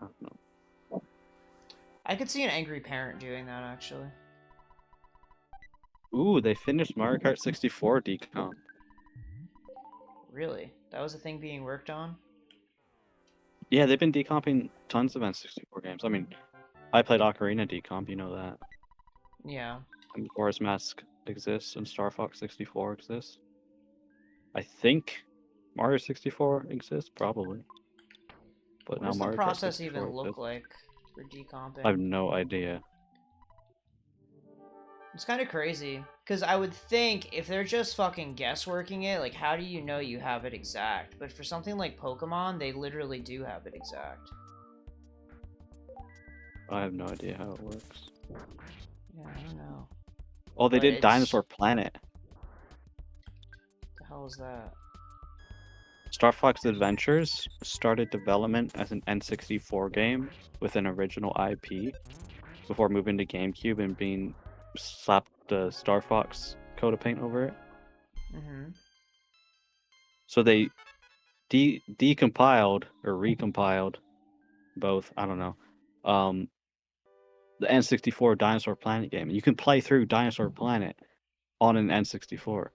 I don't know. I could see an angry parent doing that, actually. Ooh, they finished Mario Kart 64 decomp. Really? That was a thing being worked on? Yeah, they've been decomping tons of N64 games. I mean, I played Ocarina decomp, you know that. Yeah. And Majora's Mask exists and Star Fox 64 exists. I think Mario 64 exists, probably. But What now does the Mario Kart process 64 even look exists. like for I have decomping? no idea. It's kind of crazy. Because I would think if they're just fucking guessworking it, like, how do you know you have it exact? But for something like Pokemon, they literally do have it exact. I have no idea how it works. Yeah, I don't know. Oh, they But did it's... Dinosaur Planet. What the hell is that? Star Fox Adventures started development as an N64 game with an original IP before moving to GameCube and being slapped the Star Fox coat of paint over it. Mm-hmm. So they decompiled or recompiled both, I don't know, the N64 Dinosaur Planet game. You can play through Dinosaur Planet on an N64.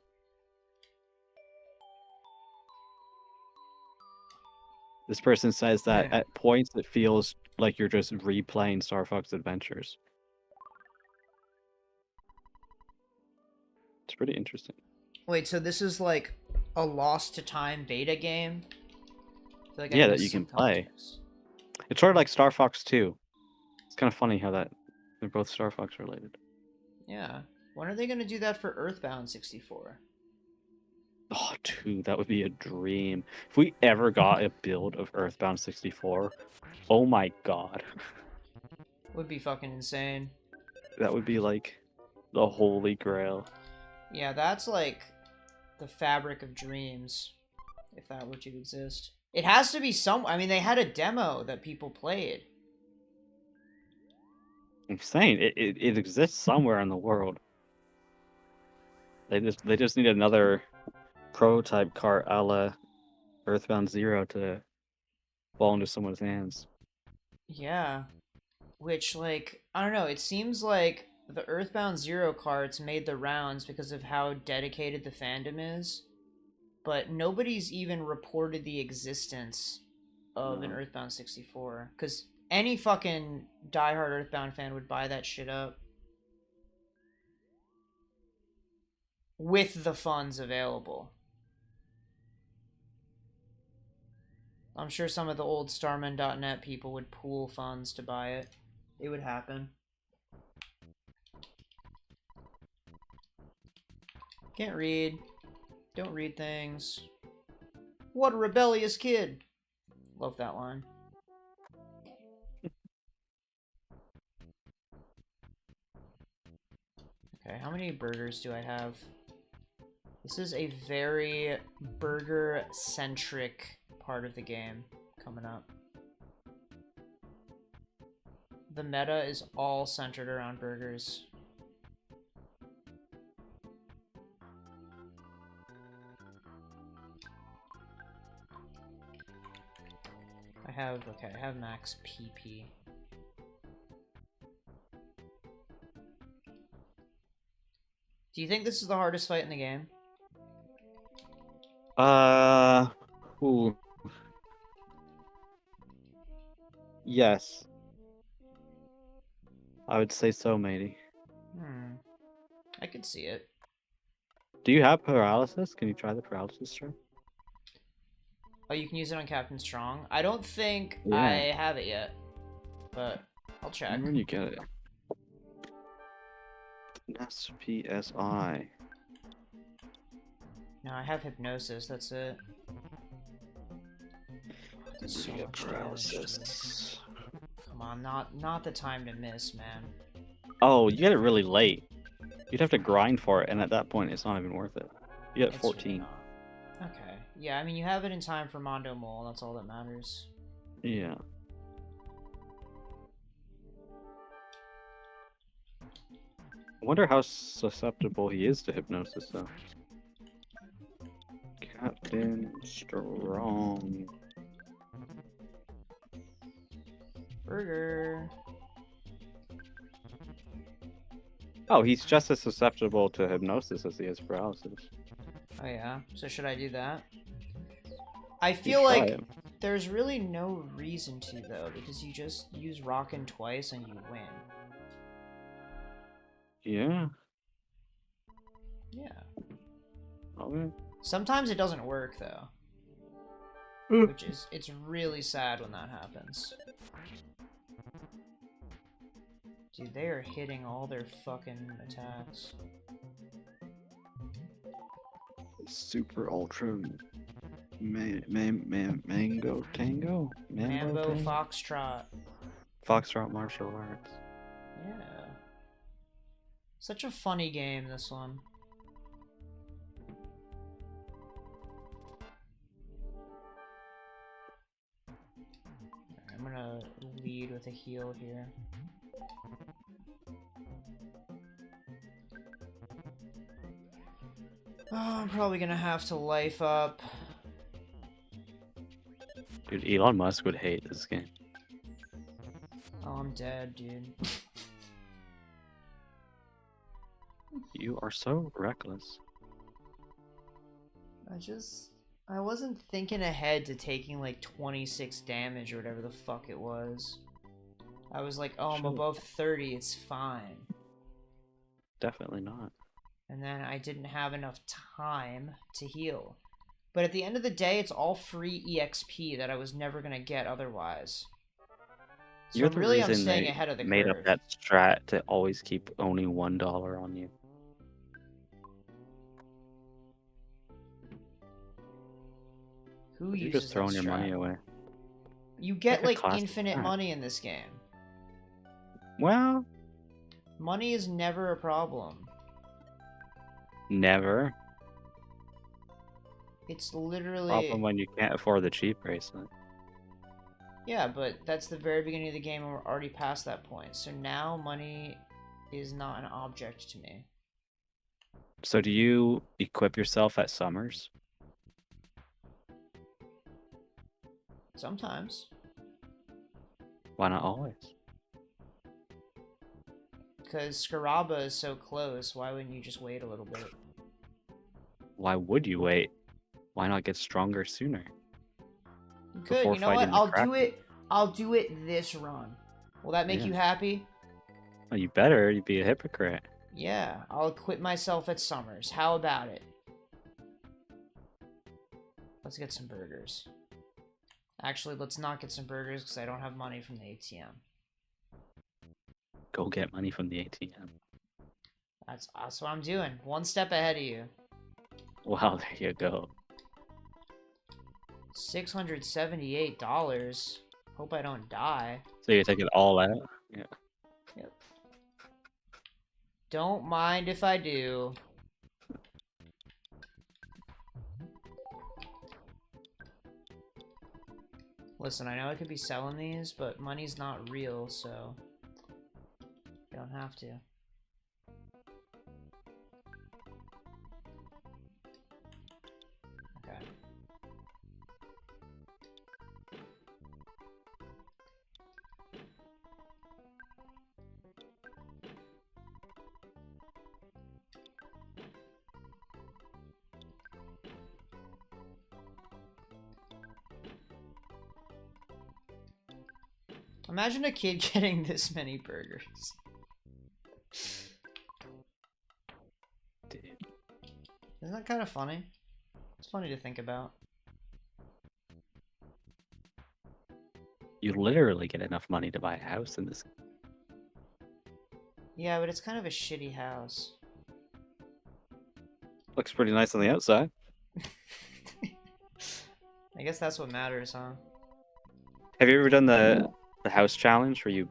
This person says that at points it feels like you're just replaying Star Fox Adventures. It's pretty interesting. Wait, so this is like a lost to time beta game? I feel like I Yeah, that missed you some can play. context. It's sort of like Star Fox 2. It's kind of funny how they're both Star Fox related. Yeah. When are they going to do that for EarthBound 64? Oh, dude, that would be a dream. If we ever got a build of Earthbound 64, oh my god. Would be fucking insane. That would be like the holy grail. Yeah, that's like the fabric of dreams, if that were to exist. It has to be some... I mean, they had a demo that people played. I'm saying it exists somewhere in the world. They just need another prototype cart a la Earthbound Zero to fall into someone's hands. Yeah. Which, like, I don't know, it seems like the Earthbound Zero carts made the rounds because of how dedicated the fandom is, but nobody's even reported the existence of an No. Earthbound 64. Because any fucking diehard Earthbound fan would buy that shit up. With the funds available. I'm sure some of the old Starman.net people would pool funds to buy it. It would happen. Can't read. Don't read things. What a rebellious kid. Love that line. Okay, how many burgers do I have? This is a very burger-centric part of the game coming up. The meta is all centered around burgers. I have max PP. Do you think this is the hardest fight in the game? Ooh. Yes. I would say so, matey. I could see it. Do you have paralysis? Can you try the paralysis try? Oh, you can use it on Captain Strong? I don't think Yeah. I have it yet, but I'll check. When you get it. SPSI. No, I have Hypnosis, that's it. So much paralysis. Come on, not the time to miss, man. Oh, you get it really late. You'd have to grind for it, and at that point, it's not even worth it. You get 14. Really not. Okay. Yeah, I mean, you have it in time for Mondo Mole, that's all that matters. Yeah. I wonder how susceptible he is to hypnosis, though. Captain Strong. Burger. Oh, he's just as susceptible to hypnosis as he is paralysis. Oh yeah, so should I do that? I feel like there's really no reason to, though, because you just use Rockin' twice and you win. Yeah. Yeah. Okay. Sometimes it doesn't work, though. Which is, it's really sad when that happens. Dude, they are hitting all their fucking attacks. Super ultra mango tango? Mambo Tango? Foxtrot. Foxtrot martial arts. Yeah. Such a funny game, this one. I'm gonna lead with a heal here. Oh, I'm probably gonna have to life up. Dude, Elon Musk would hate this game. Oh, I'm dead, dude. You are so reckless. I wasn't thinking ahead to taking like 26 damage or whatever the fuck it was. I was like, oh, I'm above 30, it's fine. Definitely not. And then I didn't have enough time to heal. But at the end of the day, it's all free EXP that I was never going to get otherwise. So You're the really, I'm reason staying they ahead of the made curve. up that strat to always keep only $1 on you. Who You're uses just throwing that your strat? money away. You get like classic infinite strat. money in this game. Well, Money is never a problem. never. It's literally... Problem when you can't afford the cheap bracelet. Yeah, but that's the very beginning of the game and we're already past that point. So now money is not an object to me. So do you equip yourself at Summers? Sometimes. Why not always? Because Scaraba is so close, why wouldn't you just wait a little bit? Why would you wait? Why not get stronger sooner? You could, Before you know what? fighting the I'll do it this run. Will that make you happy? Oh, you better. You'd be a hypocrite. Yeah, I'll equip myself at Summers. How about it? Let's get some burgers. Actually, let's not get some burgers because I don't have money from the ATM. Go get money from the ATM. That's what I'm doing. One step ahead of you. Wow, there you go. $678. Hope I don't die. So you take it all out? Yeah. Yep. Don't mind if I do. Listen, I know I could be selling these, but money's not real, so you don't have to. Okay. Imagine a kid getting this many burgers. Dude. Isn't that kind of funny? It's funny to think about. You literally get enough money to buy a house in this. Yeah, but it's kind of a shitty house. Looks pretty nice on the outside. I guess that's what matters, huh? Have you ever done the house challenge where you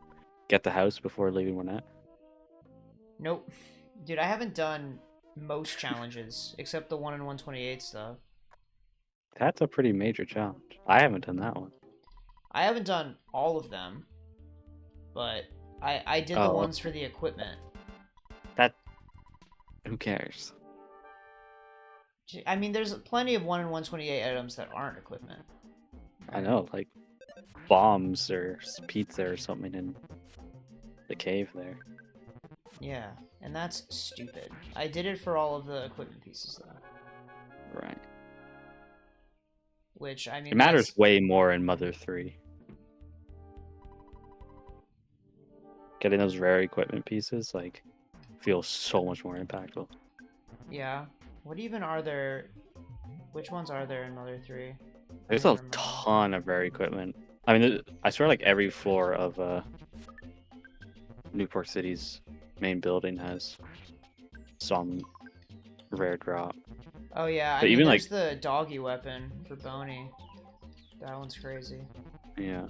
get the house before leaving Winnet? Nope. Dude, I haven't done most challenges, except the 1 in 128 stuff. That's a pretty major challenge. I haven't done that one. I haven't done all of them, but I did the Oh, ones for the equipment. that. Who cares? I mean, there's plenty of 1 in 128 items that aren't equipment. I know, like bombs or pizza or something in the cave there. Yeah, and that's stupid. I did it for all of the equipment pieces, though. Right. Which, I mean, It matters that's... way more in Mother 3. Getting those rare equipment pieces, like, feels so much more impactful. Yeah. What even are there... Which ones are there in Mother 3? There's a ton of rare equipment. I mean, I swear like every floor of Newport City's main building has some rare drop. Oh yeah, I But mean, even there's like, the doggy weapon for Boney. That one's crazy. yeah.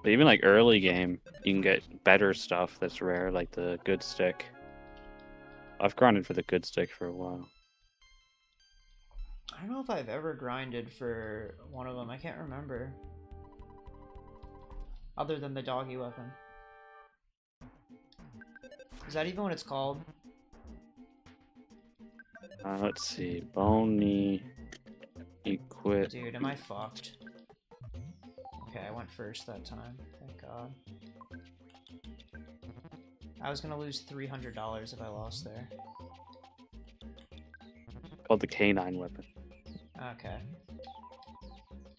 But even like early game, you can get better stuff that's rare, like the good stick. I've grinded for the good stick for a while. I don't know if I've ever grinded for one of them. I can't remember. Other than the doggy weapon. Is that even what it's called? Let's see, Boney equip. Dude, am I fucked? Okay, I went first that time. Thank God. I was gonna lose $300 if I lost there. Called the canine weapon. Okay.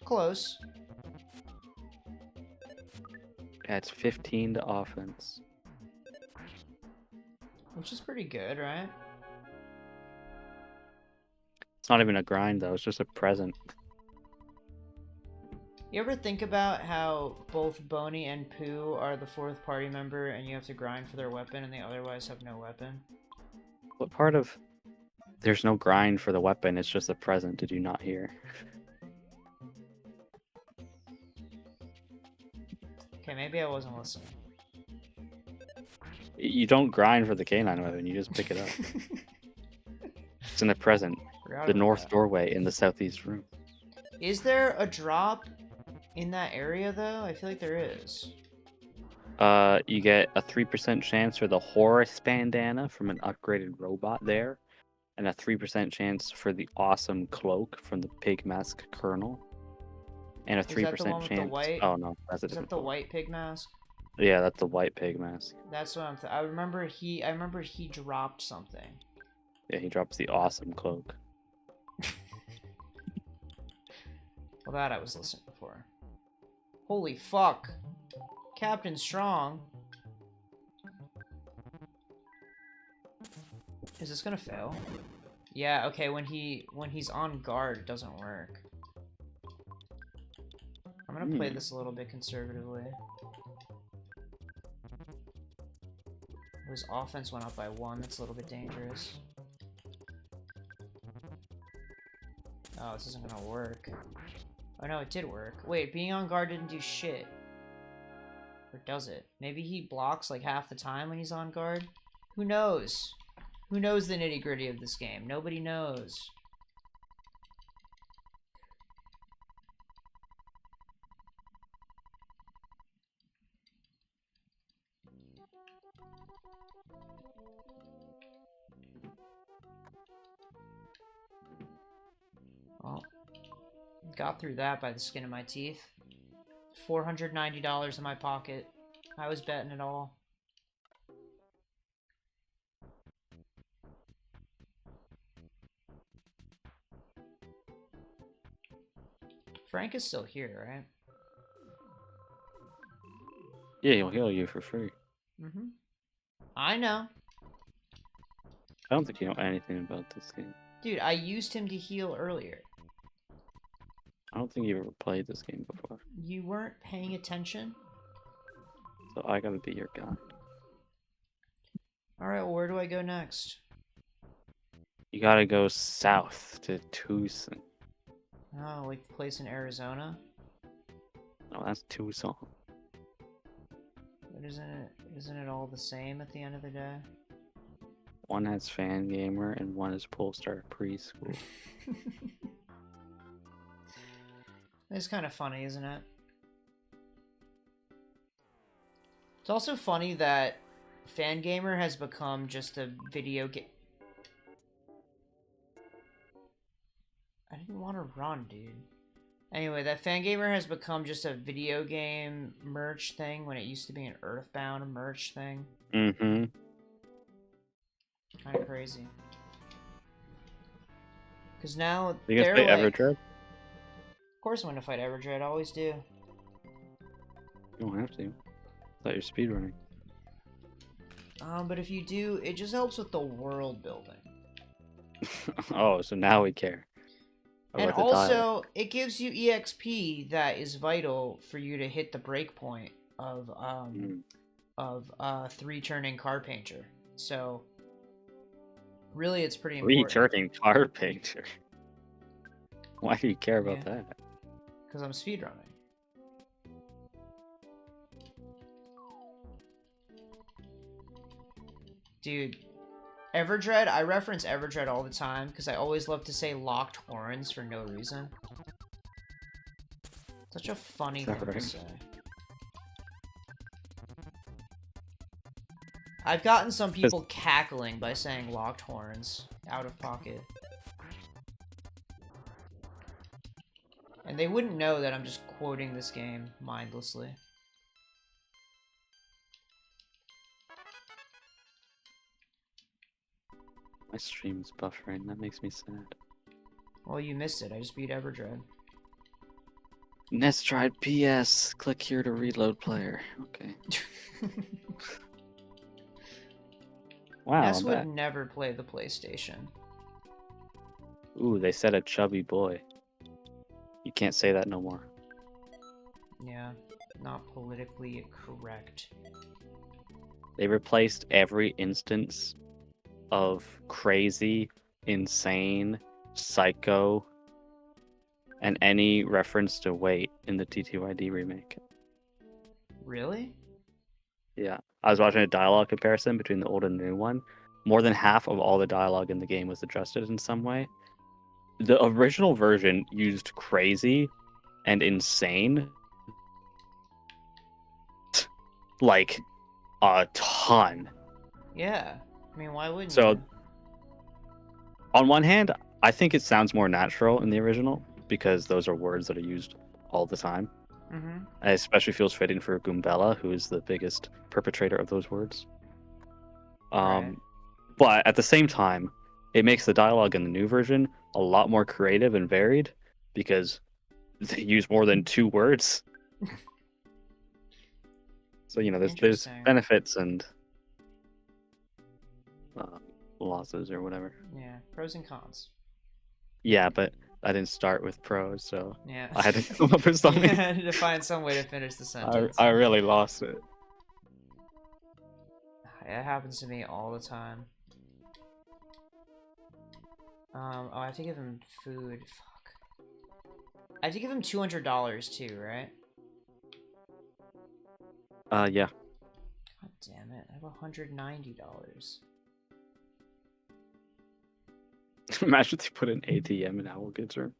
Close. Yeah, it's 15 to offense. Which is pretty good, right? It's not even a grind though, it's just a present. You ever think about how both Boney and Pooh are the fourth party member and you have to grind for their weapon and they otherwise have no weapon? What part of there's no grind for the weapon, it's just a present, did you not hear? Okay, maybe I wasn't listening. You don't grind for the canine weapon, you just pick it up. It's in a present. Forgot The about north that. doorway in the southeast room. Is there a drop in that area though? I feel like there is. You get a 3% chance for the Horus bandana from an upgraded robot there, and a 3% chance for the awesome cloak from the pig mask colonel, and a Is that the 3% one with the chance. white? Oh no, that's a Is that different the cloak. white pig mask? Yeah, that's the white pig mask. That's what I remember he dropped something. Yeah, he drops the awesome cloak. Well, that I was listening for. Holy fuck. Captain Strong. Is this gonna fail? Yeah, okay, when he's on guard, it doesn't work. I'm gonna play this a little bit conservatively. His offense went up by 1, that's a little bit dangerous. Oh, this isn't gonna work. Oh no, it did work. Wait, being on guard didn't do shit. Or does it? Maybe he blocks like half the time when he's on guard? Who knows? Who knows the nitty-gritty of this game? Nobody knows. Well, got through that by the skin of my teeth. $490 in my pocket. I was betting it all. Frank is still here, right? Yeah, he'll heal you for free. Mm-hmm. I know. I don't think you know anything about this game. Dude, I used him to heal earlier. I don't think you've ever played this game before. You weren't paying attention? So I gotta be your guide. Alright, well, where do I go next? You gotta go south to Tucson. Oh, like the place in Arizona? No, that's Tucson. But isn't it all the same at the end of the day? One has Fan Gamer and one is Polestar Preschool. It's kind of funny, isn't it? It's also funny that Fangamer has become just a video game. I didn't want to run, dude. Anyway, that Fangamer has become just a video game merch thing when it used to be an EarthBound merch thing. Mm-hmm. Kind of crazy. Because now You guys they're play like... Everdread? Of course I'm going to fight Everdread, I always do. You don't have to. I thought you're speedrunning. But if you do, it just helps with the world building. Oh, so now we care. And About the also, dialogue. it gives you EXP that is vital for you to hit the breakpoint of 3-turning car painter. So, really, it's pretty important. Returning car painter. Why do you care about that? Because I'm speedrunning. Dude, Everdread, I reference Everdread all the time because I always love to say locked horns for no reason. Such a funny thing to say. I've gotten some people cackling by saying locked horns out of pocket. And they wouldn't know that I'm just quoting this game mindlessly. My stream's buffering. That makes me sad. Well, you missed it. I just beat Everdread. Nest tried PS. Click here to reload player. Okay. Wow. Ness would never play the PlayStation. Ooh, they said a chubby boy. You can't say that no more. Yeah, not politically correct. They replaced every instance of crazy, insane, psycho, and any reference to weight in the TTYD remake. Really? Yeah. I was watching a dialogue comparison between the old and the new one. More than half of all the dialogue in the game was adjusted in some way. The original version used crazy and insane like a ton. Yeah. I mean, why wouldn't So, you? on one hand, I think it sounds more natural in the original because those are words that are used all the time. Mm-hmm. It especially feels fitting for Goombella, who is the biggest perpetrator of those words. Right. But at the same time, it makes the dialogue in the new version a lot more creative and varied because they use more than 2 words. So, you know, there's benefits and losses or whatever. Yeah, pros and cons. Yeah, but I didn't start with pros, so yeah. I had to come up with something. I had to find some way to finish the sentence. I really lost it. It happens to me all the time. Oh, I have to give him food. Fuck. I have to give him $200 too, right? Yeah. God damn it! I have $190. Imagine they put an ATM in Owlgitzer.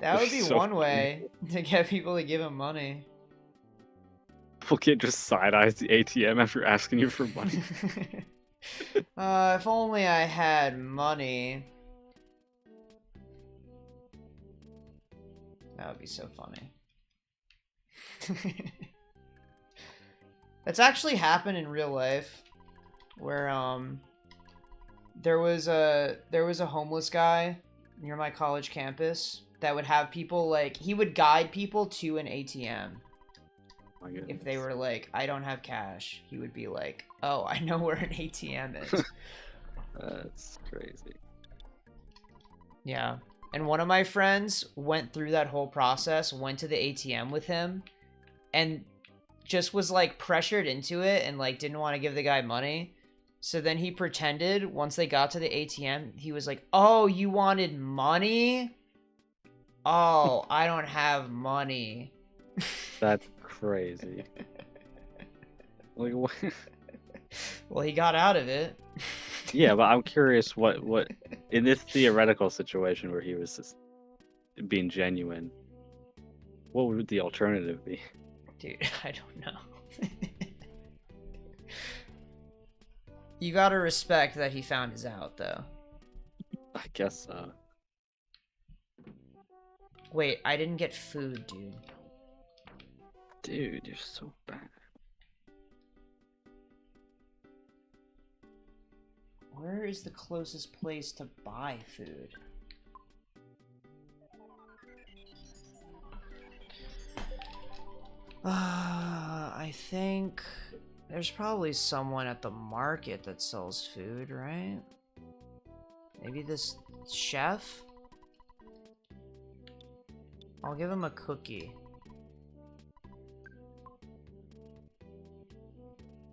That would be So one funny. way to get people to give him money. People can't just side eyes the ATM after asking you for money. If only I had money. That would be so funny. That's actually happened in real life, where there was a homeless guy near my college campus that would have people like he would guide people to an ATM. My If they goodness. were like, I don't have cash, he would be like, oh, I know where an ATM is. That's crazy. Yeah. And one of my friends went through that whole process, went to the ATM with him, and just was like pressured into it and like didn't want to give the guy money. So then he pretended once they got to the ATM, he was like, oh, you wanted money? Oh, I don't have money. That's crazy. Like, what? Well, he got out of it. Yeah, but I'm curious what in this theoretical situation where he was just being genuine, what would the alternative be? Dude, I don't know. You gotta respect that he found his out, though. I guess so. Wait, I didn't get food, dude. Dude, you're so bad. Where is the closest place to buy food? I think there's probably someone at the market that sells food, right? Maybe this chef? I'll give him a cookie.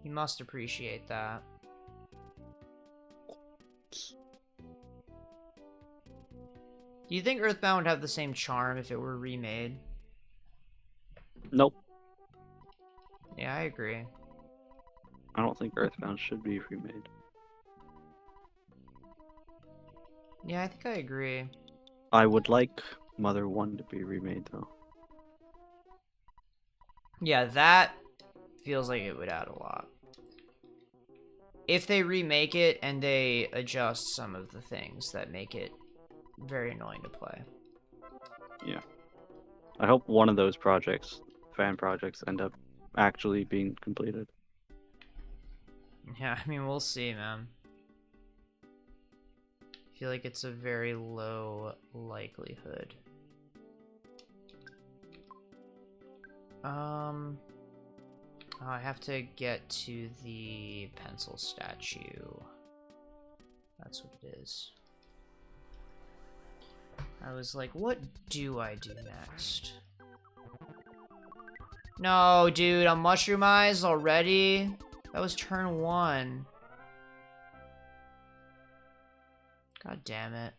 He must appreciate that. Do you think EarthBound would have the same charm if it were remade? Nope. Yeah, I agree. I don't think EarthBound should be remade. Yeah, I think I agree. I would like Mother 1 to be remade, though. Yeah, that feels like it would add a lot. If they remake it and they adjust some of the things that make it very annoying to play. Yeah. I hope one of those projects, fan projects, end up actually being completed. Yeah, I mean, we'll see, man. I feel like it's a very low likelihood. Oh, I have to get to the pencil statue. That's what it is. I was like, what do I do next? No, dude, I'm mushroom eyes already? That was turn 1. God damn it.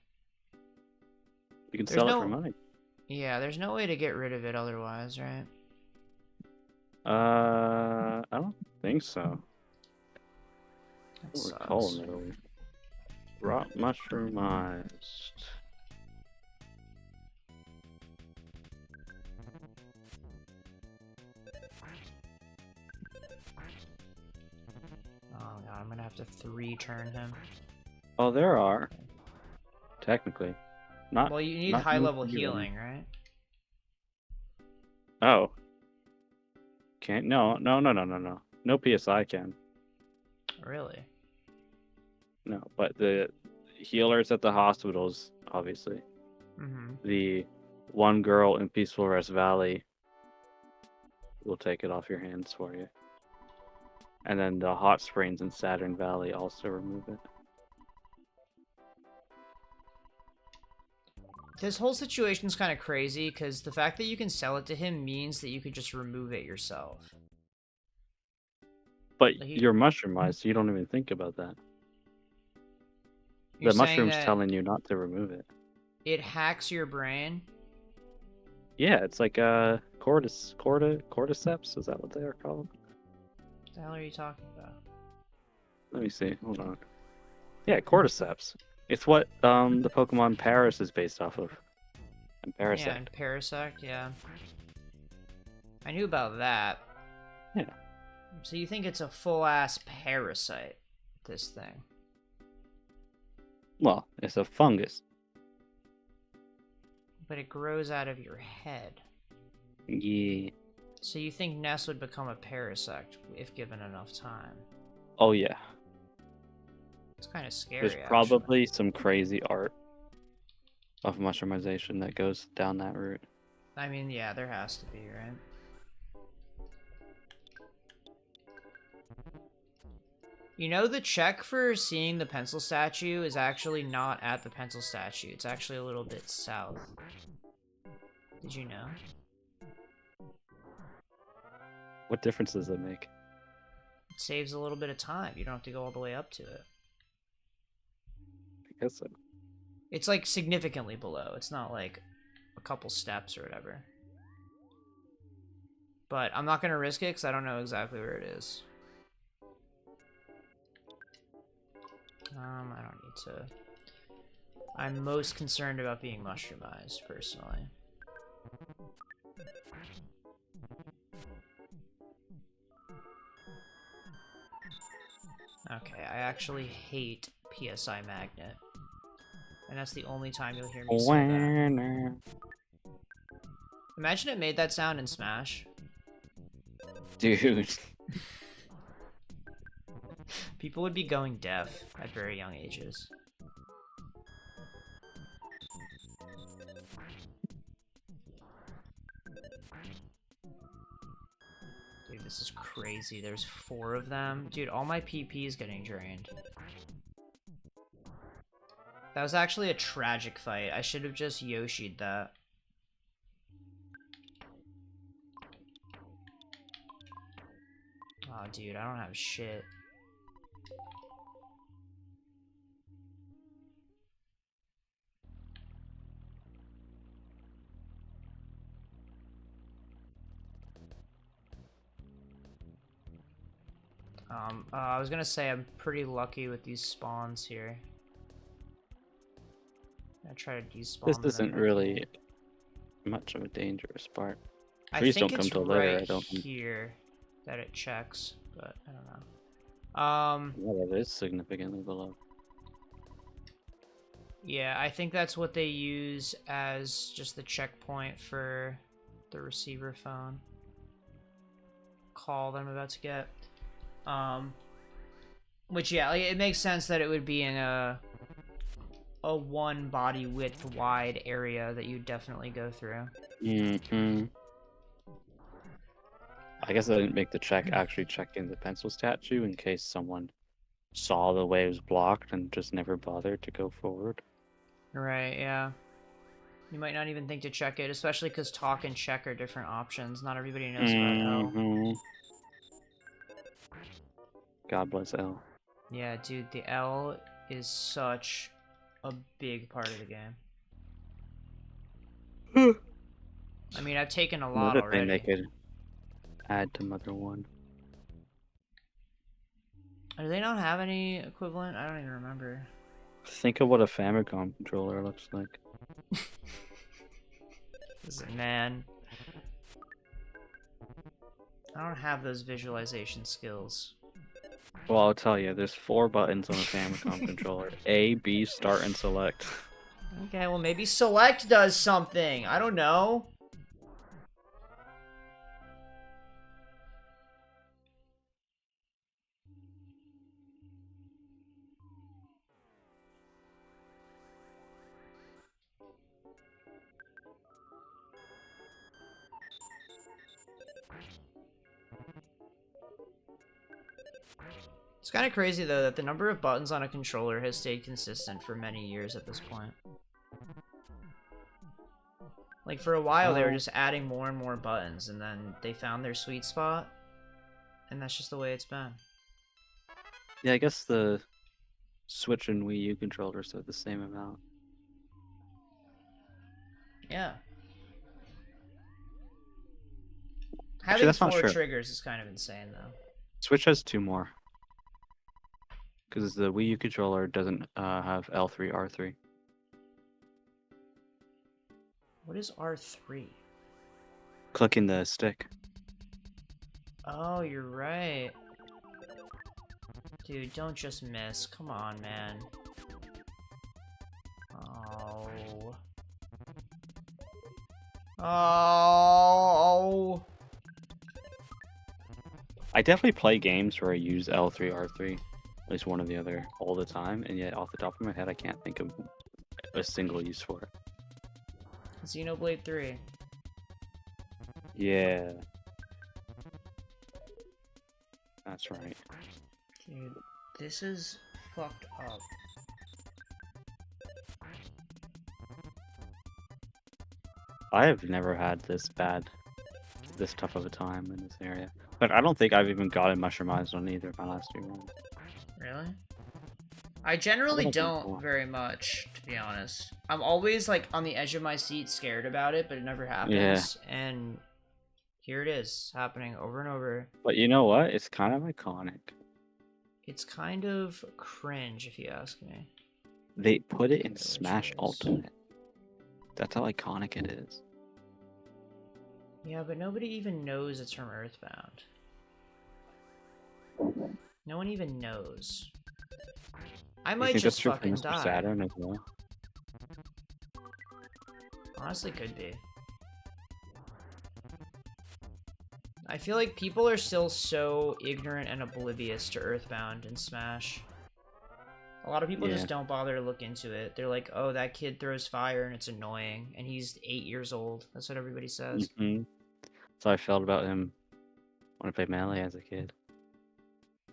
You can There's sell it no... for money. Yeah, there's no way to get rid of it otherwise, right? I don't think so. That I don't sucks. recall, no. Rot mushroom eyes. Oh god, I'm gonna have to 3-turn him. Oh, there are. Technically. Not. Well, you need not high-level no healing, right? Oh. Can't. No. No PSI can. Really? No, but the healers at the hospitals, obviously. Mm-hmm. The one girl in Peaceful Rest Valley will take it off your hands for you. And then the hot springs in Saturn Valley also remove it. This whole situation's kind of crazy, because the fact that you can sell it to him means that you could just remove it yourself. But Like you're mushroomized, so you don't even think about that. you're The saying mushroom's that telling you not to remove it. it hacks your brain? Yeah, it's like a cordyceps? Is that what they are called? What the hell are you talking about? Let me see. Hold on. Yeah, cordyceps. It's what the Pokemon Paris is based off of. And Parasect. Yeah, and Parasect, yeah. I knew about that. Yeah. So you think it's a full-ass parasite, this thing? Well, it's a fungus. But it grows out of your head. Yeah. So you think Ness would become a Parasect if given enough time? Oh yeah. It's kind of scary, There's probably some crazy art of mushroomization that goes down that route. I mean, yeah, there has to be, right? You know, the check for seeing the pencil statue is actually not at the pencil statue. It's actually a little bit south. Did you know? What difference does it make? It saves a little bit of time. You don't have to go all the way up to it. I guess so. It's like significantly below. It's not like a couple steps or whatever. But I'm not going to risk it because I don't know exactly where it is. I don't need to. I'm most concerned about being mushroomized, personally. Okay, I actually hate PSI Magnet. And that's the only time you'll hear me say that. Imagine it made that sound in Smash. Dude. People would be going deaf at very young ages. Dude, this is crazy. There's 4 of them. Dude, all my PP is getting drained. That was actually a tragic fight. I should have just Yoshi'd that. Oh, dude, I don't have shit. I was gonna say I'm pretty lucky with these spawns here. I try to despawn This them isn't if I really can. much of a dangerous part. I Trees think don't come it's till right later, I don't think. here that it checks, but I don't know. Well, it is significantly below. Yeah, I think that's what they use as just the checkpoint for the receiver phone call that I'm about to get. Which, yeah, like, it makes sense that it would be in a one body width wide area that you definitely go through. Mm-hmm. I guess I didn't make the check actually checking the pencil statue in case someone saw the waves blocked and just never bothered to go forward. Right, yeah. You might not even think to check it, especially because talk and check are different options. Not everybody knows about L. God bless L. Yeah, dude, the L is such a big part of the game. I mean, I've taken a lot What if they already. make it add to Mother 1? Do they not have any equivalent? I don't even remember. Think of what a Famicom controller looks like. Listen, man. I don't have those visualization skills. Well, I'll tell you, there's 4 buttons on a Famicom controller. A, B, start, and select. Okay, well maybe select does something. I don't know. It's kind of crazy, though, that the number of buttons on a controller has stayed consistent for many years at this point. Like, for a while, they were just adding more and more buttons, and then they found their sweet spot, and that's just the way it's been. Yeah, I guess the Switch and Wii U controllers are the same amount. Yeah. Actually, Having that's not 4 true. triggers is kind of insane, though. Switch has 2 more. Because the Wii U controller doesn't have L3, R3. What is R3? Clicking the stick. Oh, you're right. Dude, don't just miss. Come on, man. Oh. Oh. I definitely play games where I use L3, R3, at least one or the other, all the time, and yet off the top of my head, I can't think of a single use for it. Xenoblade 3. Yeah. That's right. Dude, this is fucked up. I have never had this tough of a time in this area. But I don't think I've even gotten mushroomized on either of my last 2 runs. Really? I I generally would have been don't cool. very much, to be honest. I'm always like on the edge of my seat scared about it, but it never Yeah. happens. And here it is, happening over and over. But you know what? It's kind of iconic. It's kind of cringe, if you ask me. They put it in Okay, Smash which is... Ultimate. That's how iconic it is. Yeah, but nobody even knows it's from EarthBound. No one even knows. I You might think that's just true for fucking Mr. die. Saturn as well? Honestly, could be. I feel like people are still so ignorant and oblivious to EarthBound and Smash. A lot of people just don't bother to look into it. They're like, oh, that kid throws fire and it's annoying, and he's 8 years old. That's what everybody says. Mm-hmm. That's how I felt about him when I played Melee as a kid.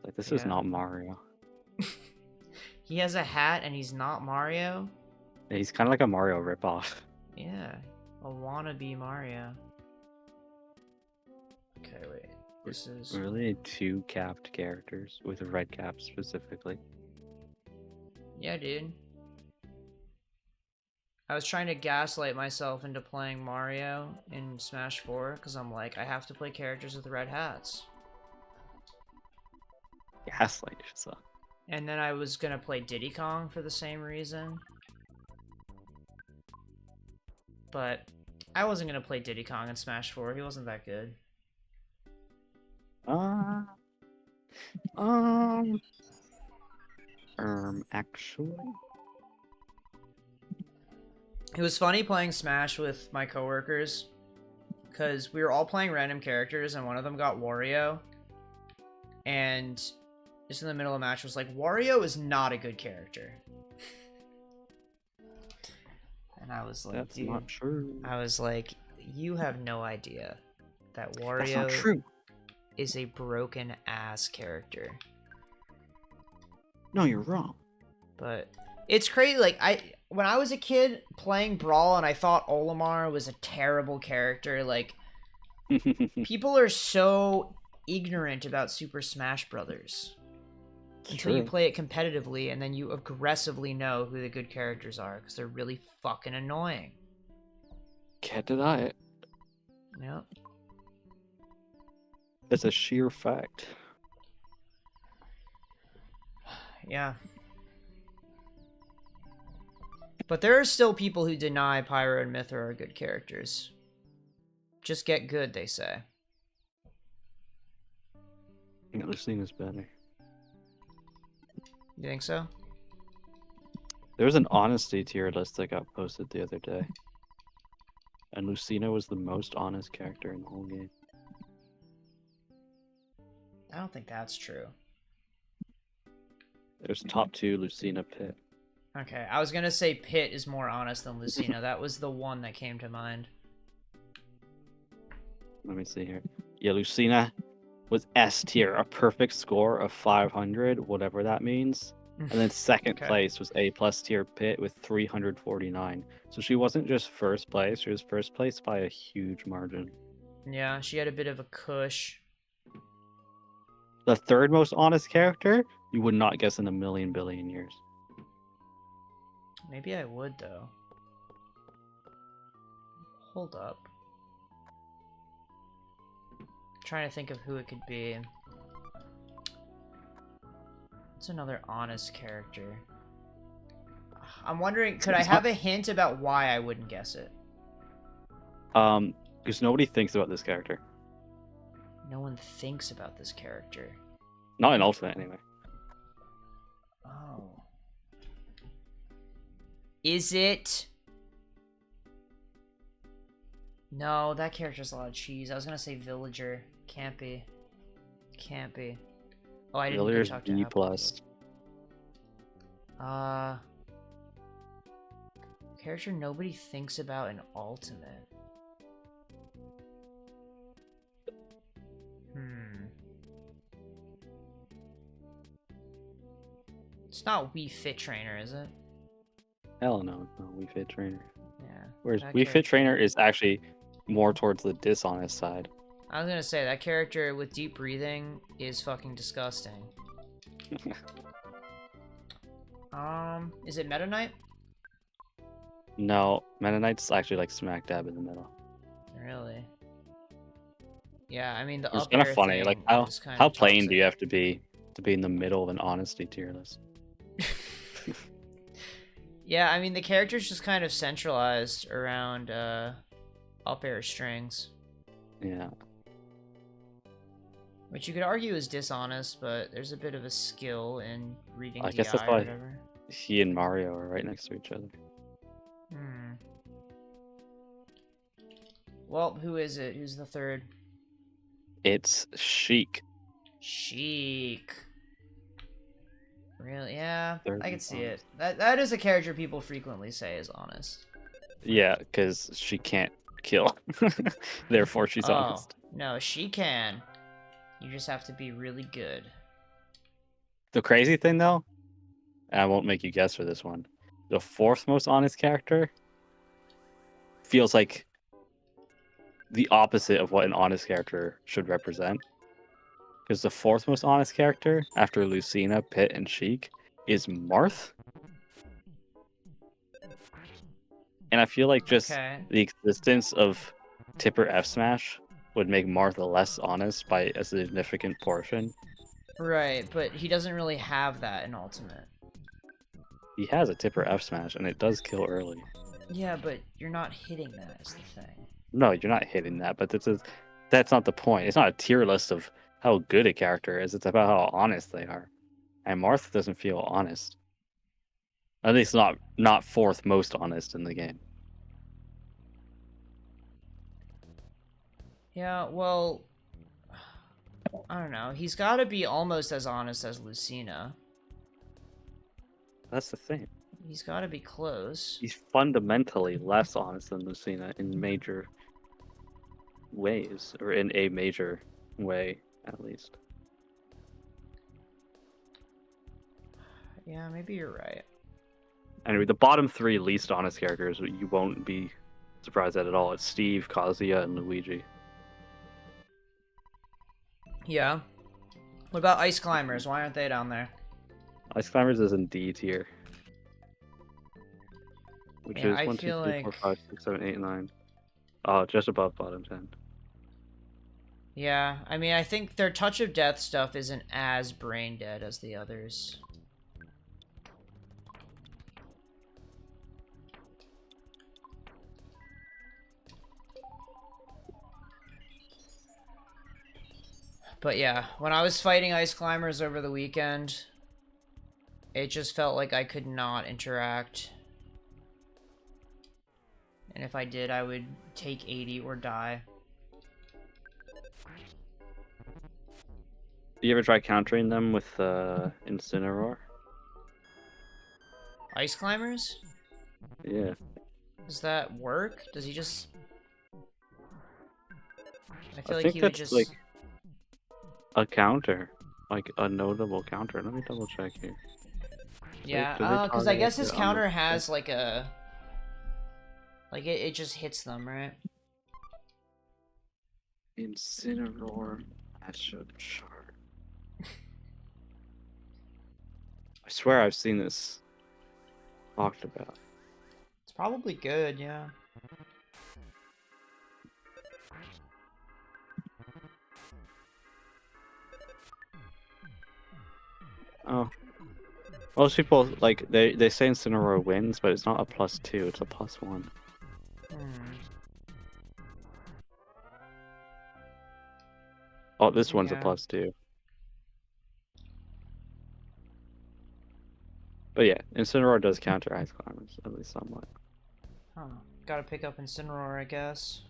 Like, this is not Mario. He has a hat and he's not Mario? Yeah, he's kind of like a Mario ripoff. Yeah, a wannabe Mario. Okay, wait. This is... We really need 2 capped characters with a red cap specifically. Yeah, dude. I was trying to gaslight myself into playing Mario in Smash 4 because I'm like, I have to play characters with red hats. Gaslight yourself. And then I was gonna play Diddy Kong for the same reason. But I wasn't gonna play Diddy Kong in Smash 4. He wasn't that good. Actually. It was funny playing Smash with my coworkers because we were all playing random characters and one of them got Wario. And just in the middle of the match was like, Wario is not a good character. And I was like, That's dude, not true. I was like, you have no idea that That's not Wario true. is a broken ass character. No, you're wrong. But it's crazy. Like, when I was a kid playing Brawl and I thought Olimar was a terrible character, like, people are so ignorant about Super Smash Brothers until you play it competitively, and then you aggressively know who the good characters are because they're really fucking annoying. Can't deny it. Yep. It's a sheer fact. Yeah. But there are still people who deny Pyro and Mythra are good characters. Just get good, they say. Yeah, Lucina's better. You think so? There was an honesty tier list that got posted the other day. And Lucina was the most honest character in the whole game. I don't think that's true. There's top 2, Lucina, Pit. Okay, I was gonna say Pit is more honest than Lucina. That was the one that came to mind. Let me see here. Yeah, Lucina was S tier, a perfect score of 500, whatever that means. And then second place was A plus tier Pit with 349. So she wasn't just first place, she was first place by a huge margin. Yeah, she had a bit of a cush. The third most honest character, you would not guess in a million billion years. Maybe I would, though. Hold up. trying to think of who it could be. It's another honest character. I'm wondering, could I have a hint about why I wouldn't guess it? Because nobody thinks about this character. No one thinks about this character. Not in Ultimate, anyway. Oh. Is it? No, that character's a lot of cheese. I was gonna say Villager. Can't be. Can't be. Oh, I didn't Villager's talk to B+. Apple. Character nobody thinks about in Ultimate. It's not Wii Fit Trainer, is it? Hell no, no, Wii Fit Trainer. Yeah. Whereas Wii Fit Trainer is actually more towards the dishonest side. I was gonna say, that character with deep breathing is fucking disgusting. Is it Meta Knight? No, Meta Knight's actually like smack dab in the middle. Really? Yeah, I mean the It's up kind air of funny. thing Like is kind how of plain toxic. do you have to be in the middle of an honesty tier list? Yeah, I mean the character's just kind of centralized around up air strings. Yeah. Which you could argue is dishonest, but there's a bit of a skill in reading I DI guess that's or why whatever. he and Mario are right next to each other. Well, who is it? Who's the third? It's Sheik. Sheik. Really? Yeah, Third I can and see it. honest. That is a character people frequently say is honest. Yeah, because she can't kill. Therefore, she's honest. No, she can. You just have to be really good. The crazy thing, though, and I won't make you guess for this one, the fourth most honest character feels like the opposite of what an honest character should represent. Because the fourth most honest character, after Lucina, Pit, and Sheik, is Marth. And I feel like just the existence of Tipper F Smash would make Marth less honest by a significant portion. Right, but he doesn't really have that in Ultimate. He has a Tipper F Smash, and it does kill early. Yeah, but you're not hitting that is the thing. No, you're not hitting that, but that's not the point. It's not a tier list of how good a character is. It's about how honest they are. And Marth doesn't feel honest. At least not fourth most honest in the game. Yeah, well, I don't know. He's got to be almost as honest as Lucina. That's the thing. He's got to be close. He's fundamentally less honest than Lucina in major ways, or in a major way, at least. Yeah, maybe you're right. Anyway, the bottom three least honest characters you won't be surprised at all. It's Steve, Kazuya, and Luigi. Yeah. What about Ice Climbers? Why aren't they down there? Ice Climbers is in D tier. Which Yeah, is 1, 2, 3, 4, 5, 6, 7, 8, 9. Oh, just above bottom 10. Yeah, I mean, I think their Touch of Death stuff isn't as brain dead as the others. But yeah, when I was fighting Ice Climbers over the weekend, it just felt like I could not interact. And if I did, I would take 80 or die. Do you ever try countering them with Incineroar? Ice Climbers? Yeah. Does that work? Does he just... I feel like think he would that's just... like a counter. Like a notable counter. Let me double check here. Yeah, Like, because I guess his counter has like a... Like it just hits them, right? Incineroar matchup chart. I swear I've seen this talked about. It's probably good, yeah. Oh. Most people, like, they say Incineroar wins, but it's not a +2, it's a +1. Hmm. Oh, this one's a Yeah. +2. But yeah, Incineroar does counter Ice Climbers, at least somewhat. Huh. Gotta pick up Incineroar, I guess.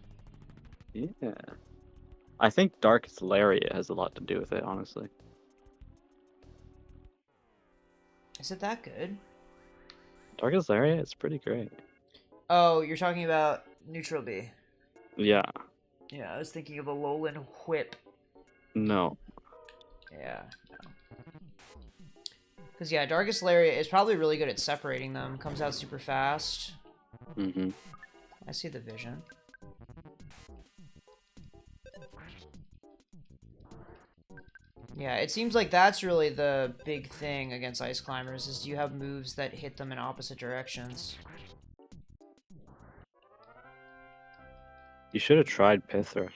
Yeah. I think Darkest Lariat has a lot to do with it, honestly. Is it that good? Darkest Lariat is pretty great. Oh, you're talking about Neutral B. Yeah. Yeah, I was thinking of a Alolan Whip. No. Yeah, no. Because, yeah, Darkest Lariat is probably really good at separating them. Comes out super fast. Mm-hmm. I see the vision. Yeah, it seems like that's really the big thing against Ice Climbers, is you have moves that hit them in opposite directions. You should have tried Pithra.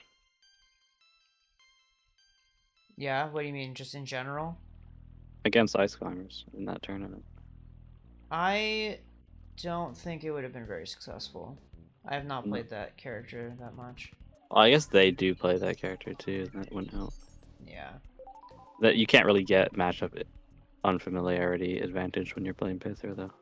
Yeah, what do you mean, just in general? Against Ice Climbers in that tournament. I don't think it would have been very successful. I have not No. played that character that much. Well, I guess they do play that character too, that wouldn't help. Yeah. That you can't really get matchup unfamiliarity advantage when you're playing Pithra, though.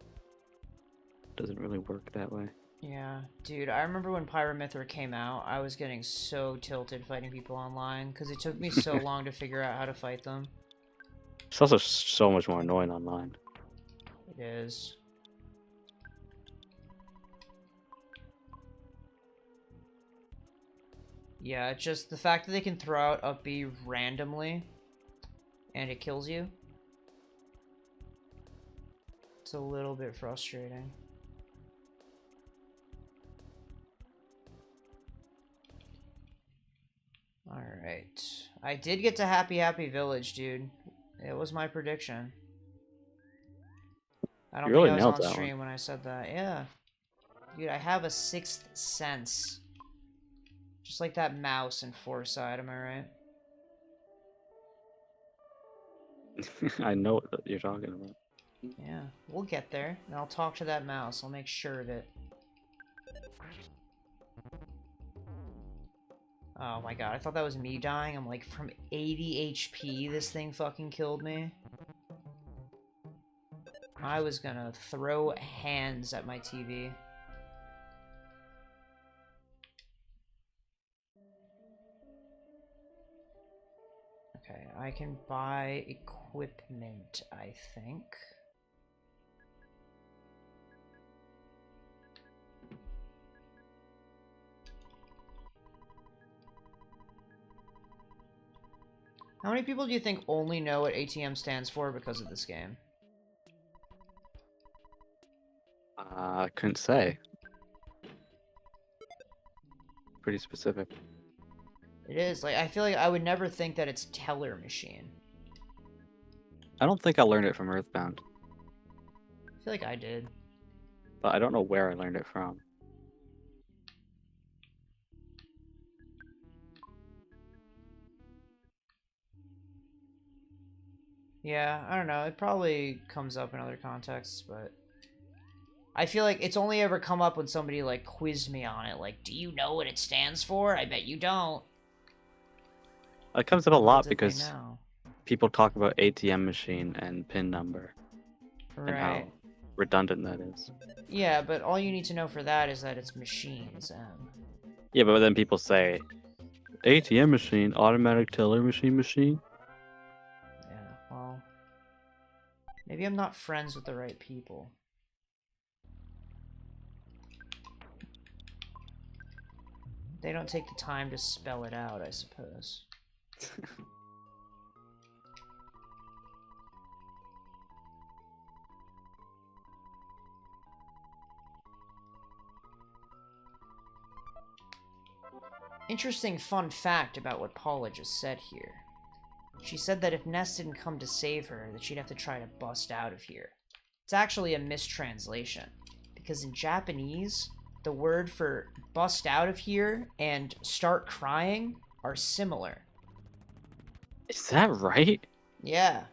Doesn't really work that way. Yeah. Dude, I remember when Pyramithra came out, I was getting so tilted fighting people online, because it took me so long to figure out how to fight them. It's also so much more annoying online. It is. Yeah, it's just the fact that they can throw out up B randomly and it kills you. It's a little bit frustrating. Alright. I did get to Happy Happy Village, dude. It was my prediction. I You don't think really I was nailed on that one. stream when I said that. Yeah. Dude, I have a sixth sense. Just like that mouse in Foresight, am I right? I know what you're talking about. Yeah, we'll get there. And I'll talk to that mouse. I'll make sure of it. Oh my god, I thought that was me dying. I'm like, from 80 HP, this thing fucking killed me. I was gonna throw hands at my TV. Okay, I can buy equipment, I think. How many people do you think only know what ATM stands for because of this game? I couldn't say. Pretty specific. It is, like, I feel like I would never think that it's teller machine. I don't think I learned it from EarthBound, I feel like I did. but I don't know where I learned it from. Yeah, I don't know. It probably comes up in other contexts, but I feel like it's only ever come up when somebody like quizzed me on it. Like, do you know what it stands for? I bet you don't. It comes up a Little lot did they because know. people talk about ATM machine and PIN number and Right. how redundant that is. Yeah, but all you need to know for that is that it's machines. Yeah, but then people say ATM machine, automatic teller machine. Yeah, well, maybe I'm not friends with the right people. They don't take the time to spell it out, I suppose. Interesting fun fact about what Paula just said here. She said that if Ness didn't come to save her, that she'd have to try to bust out of here. It's actually a mistranslation, because in Japanese, the word for bust out of here and start crying are similar. Is that right? Yeah.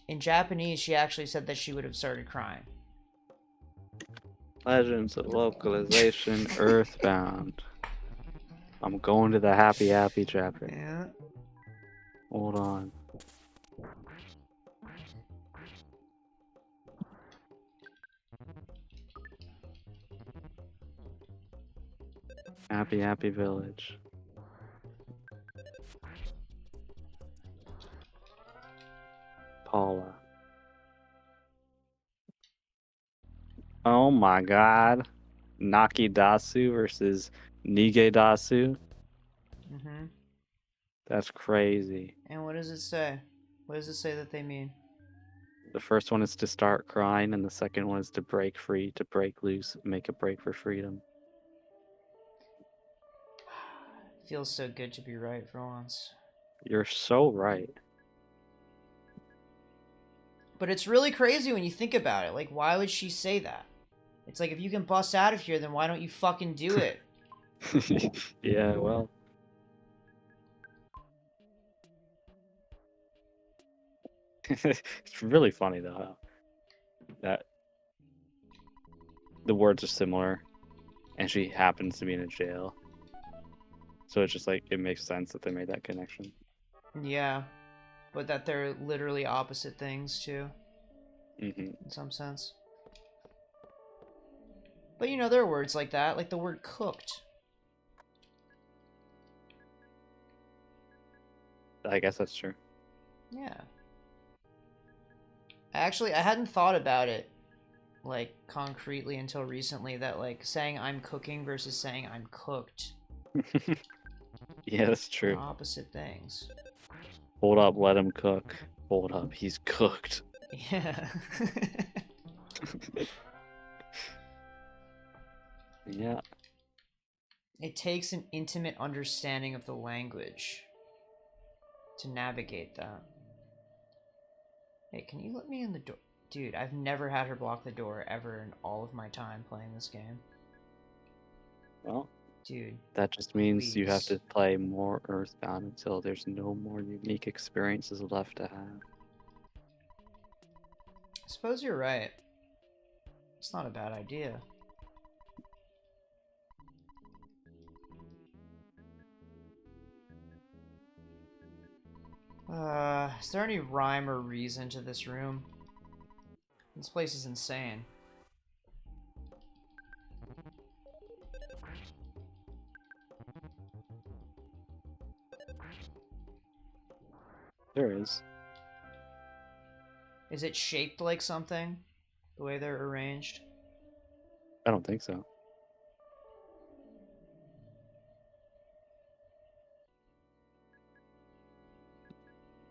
In Japanese, she actually said that she would have started crying. Legends of Localization, Earthbound. I'm going to the happy chapter. Yeah. Hold on. Happy village. Paula. Oh my god. Nakidasu versus Nigedasu. Mm-hmm. That's crazy. And what does it say? What does it say that they mean? The first one is to start crying, and the second one is to break free, to break loose, make a break for freedom. Feels so good to be right for once. You're so right. But it's really crazy when you think about it. Like, why would she say that? It's like, if you can bust out of here, then why don't you fucking do it? Yeah, well. It's really funny though how that the words are similar and she happens to be in a jail. So it's just like it makes sense that they made that connection. Yeah. But that they're literally opposite things, too, Hmm. in some sense. But you know, there are words like that, like the word cooked. I guess that's true. Yeah. Actually, I hadn't thought about it, like, concretely until recently, that, like, saying I'm cooking versus saying I'm cooked Yeah, that's are true. opposite things. Hold up, let him cook. Hold up, he's cooked. Yeah. Yeah. It takes an intimate understanding of the language to navigate that. Hey, can you let me in the door? Dude, I've never had her block the door ever in all of my time playing this game. Well, Dude, that just means you have please. to play more Earthbound until there's no more unique experiences left to have. I suppose you're right. It's not a bad idea. Is there any rhyme or reason to this room? This place is insane. There is. Is it shaped like something? The way they're arranged? I don't think so.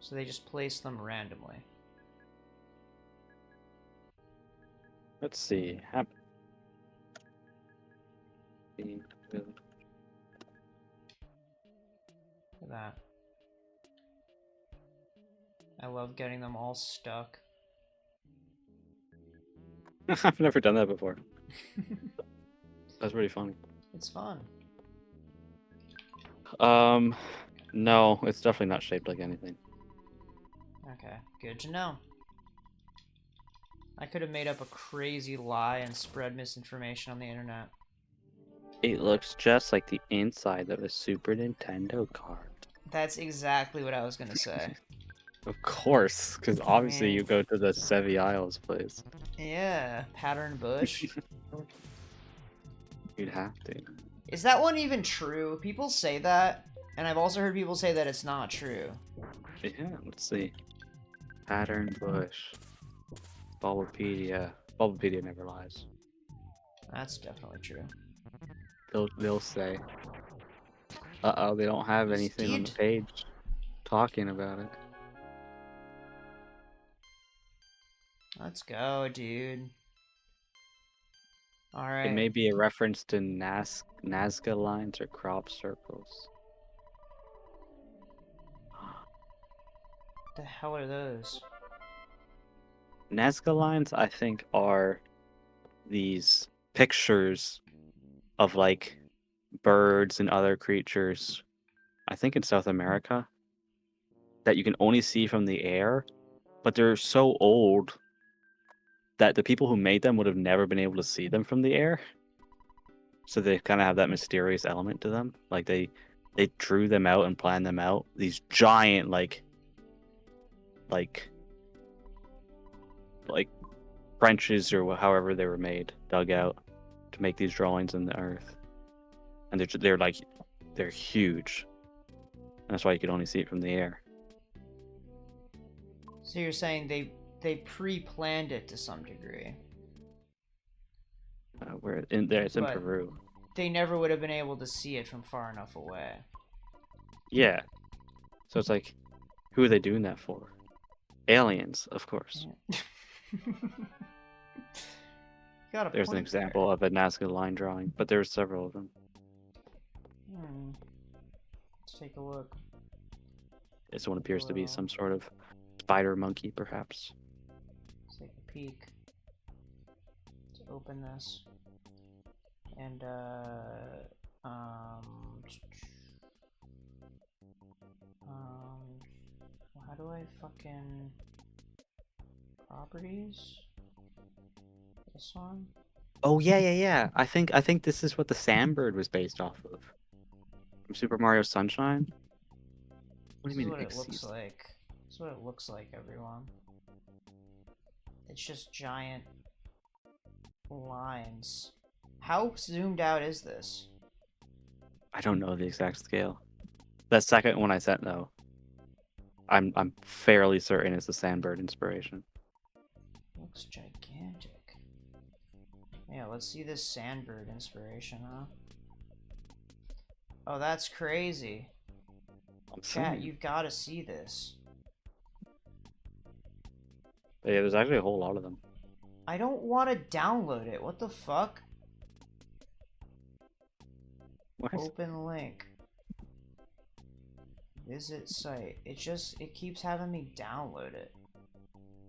So they just place them randomly. Let's see. Happy village. Look at that. I love getting them all stuck. I've never done that before. That's pretty funny. It's fun. No, it's definitely not shaped like anything. Okay, good to know. I could have made up a crazy lie and spread misinformation on the internet. It looks just like the inside of a Super Nintendo card. That's exactly what I was gonna say. Of course, because I obviously you mean, go to the Sevi Isles place. yeah, pattern bush. You'd have to. Is that one even true? People say that, and I've also heard people say that it's not true. Yeah, let's see. Pattern bush. Bulbapedia. Bulbapedia never lies. That's definitely true. They'll say, uh-oh, they don't have anything on the Steed? page talking about it. Let's go, dude. It Alright. may be a reference to Nazca lines or crop circles. What the hell are those? Nazca lines, I think, are these pictures of like birds and other creatures, I think in South America, that you can only see from the air, but they're so old that the people who made them would have never been able to see them from the air. So they kind of have that mysterious element to them. Like they drew them out and planned them out. These giant like trenches or however they were made, dug out to make these drawings in the earth. And they're huge. And that's why you could only see it from the air. So you're saying they pre-planned it to some degree, Where in there, it's in but Peru. they never would have been able to see it from far enough away. Yeah. So it's like, who are they doing that for? Aliens, of course. Got a There's an point example there. of a Nazca line drawing, but there's several of them. Let's take a look. This one appears to be some sort of spider monkey, perhaps. Let's take a peek. Let's open this. And, how do I fucking... Properties? This one? Oh yeah. I think this is what the Sandbird was based off of. From Super Mario Sunshine. What do you mean This is what it looks exceeds? like. This is what it looks like, everyone. It's just giant lines. How zoomed out is this? I don't know the exact scale. That second one I sent though, I'm fairly certain it's the Sandbird inspiration. Looks gigantic. Yeah, let's see this Sandbird inspiration, huh? Oh, that's crazy. Chat, you've got to see this. But yeah, there's actually a whole lot of them. I don't want to download it. What the fuck? What? Open link. Visit site. It keeps having me download it.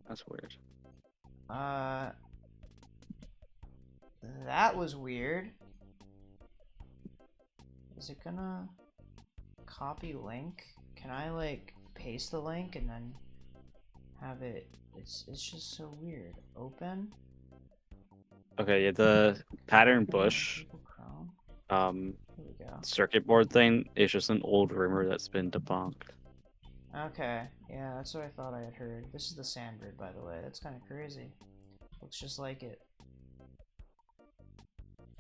That's weird. That was weird. Is it gonna copy link? Can I like paste the link and then have it? It's just so weird. Open. Okay, yeah, the pattern bush circuit board thing is just an old rumor that's been debunked. Okay, yeah, that's what I thought I had heard. This is the Sandbird, by the way. That's kind of crazy. Looks just like it.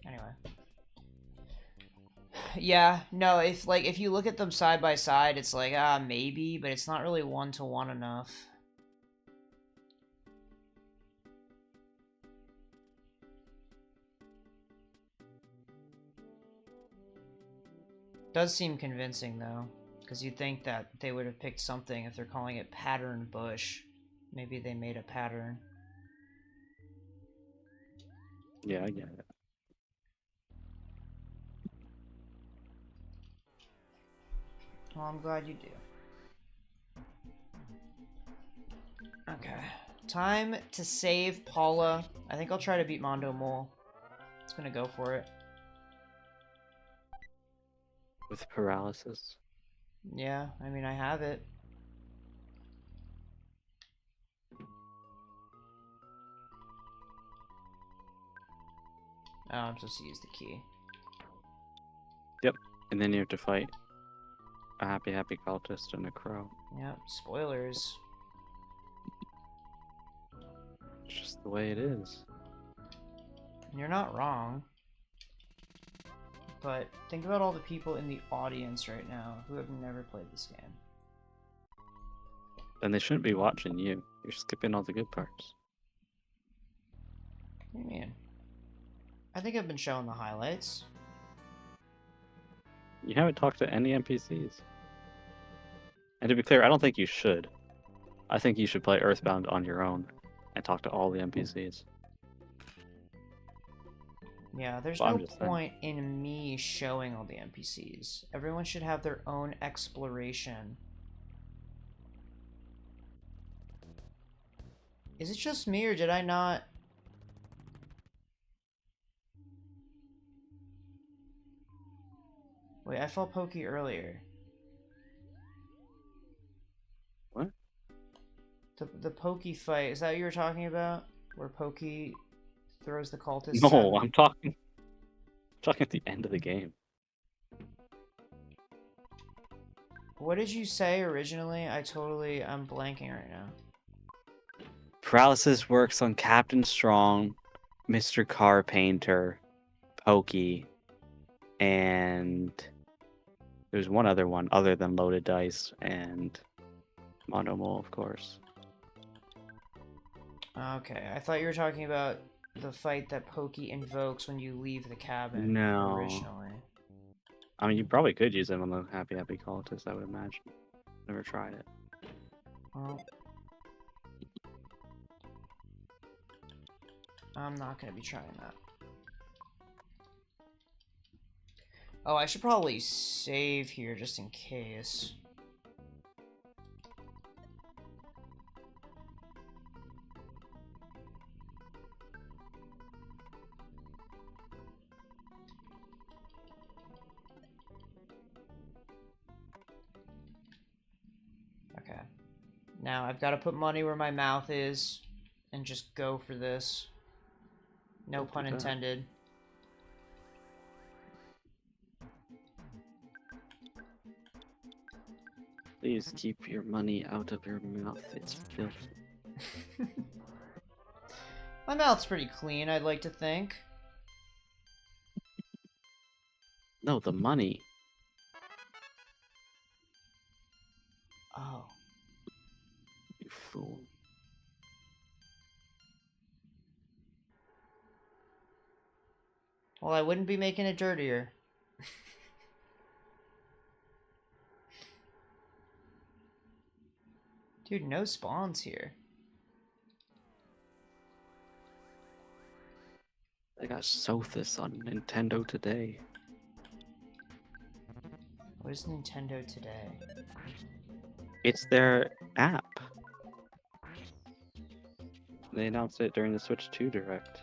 Anyway. Yeah, no, if you look at them side by side, it's like, maybe, but it's not really one-to-one enough. Does seem convincing, though, because you'd think that they would have picked something if they're calling it Pattern Bush. Maybe they made a pattern. Yeah, I get it. Well, I'm glad you do. Okay. Time to save Paula. I think I'll try to beat Mondo Mole. It's gonna go for it. With paralysis. Yeah, I mean, I have it. Oh, I'm supposed to use the key. Yep, and then you have to fight a happy cultist and a crow. Yep, spoilers. It's just the way it is. You're not wrong. But think about all the people in the audience right now who have never played this game. Then they shouldn't be watching you. You're skipping all the good parts. What do you mean? I think I've been showing the highlights. You haven't talked to any NPCs. And to be clear, I don't think you should. I think you should play EarthBound on your own and talk to all the NPCs. Yeah, there's Well, no point in me showing all the NPCs. Everyone should have their own exploration. Is it just me, or did I not... Wait, I felt pokey earlier. What? The Pokey fight, is that what you were talking about? Where Pokey throws the cultists No, out? I'm talking at the end of the game. What did you say originally? I'm blanking right now. Paralysis works on Captain Strong, Mr. Carpainter, Pokey, and there's one other one other than Loaded Dice and Monomole, of course. Okay, I thought you were talking about the fight that Pokey invokes when you leave the cabin No. originally. I mean, you probably could use them on the Happy Happy Cultist, I would imagine. Never tried it. Well, I'm not gonna be trying that. Oh, I should probably save here just in case. Okay. Now I've got to put money where my mouth is and just go for this. No Don't do pun that. intended. Please keep your money out of your mouth. It's filthy. My mouth's pretty clean, I'd like to think. No, the money. Oh. You fool. Well, I wouldn't be making it dirtier. Dude, no spawns here. I got Sothis on Nintendo today. What is Nintendo today? It's their app. They announced it during the Switch 2 Direct.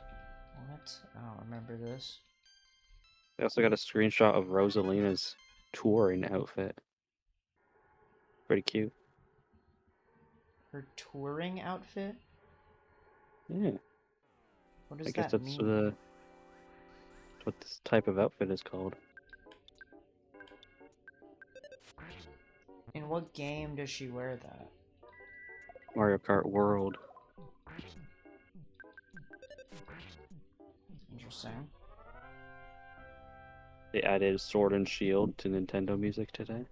What? I don't remember this. They also got a screenshot of Rosalina's touring outfit. Pretty cute. Her touring outfit? Yeah, What does I guess that that's mean? what this type of outfit is called. In what game does she wear that? Mario Kart World. Interesting. They added Sword and Shield to Nintendo Music today.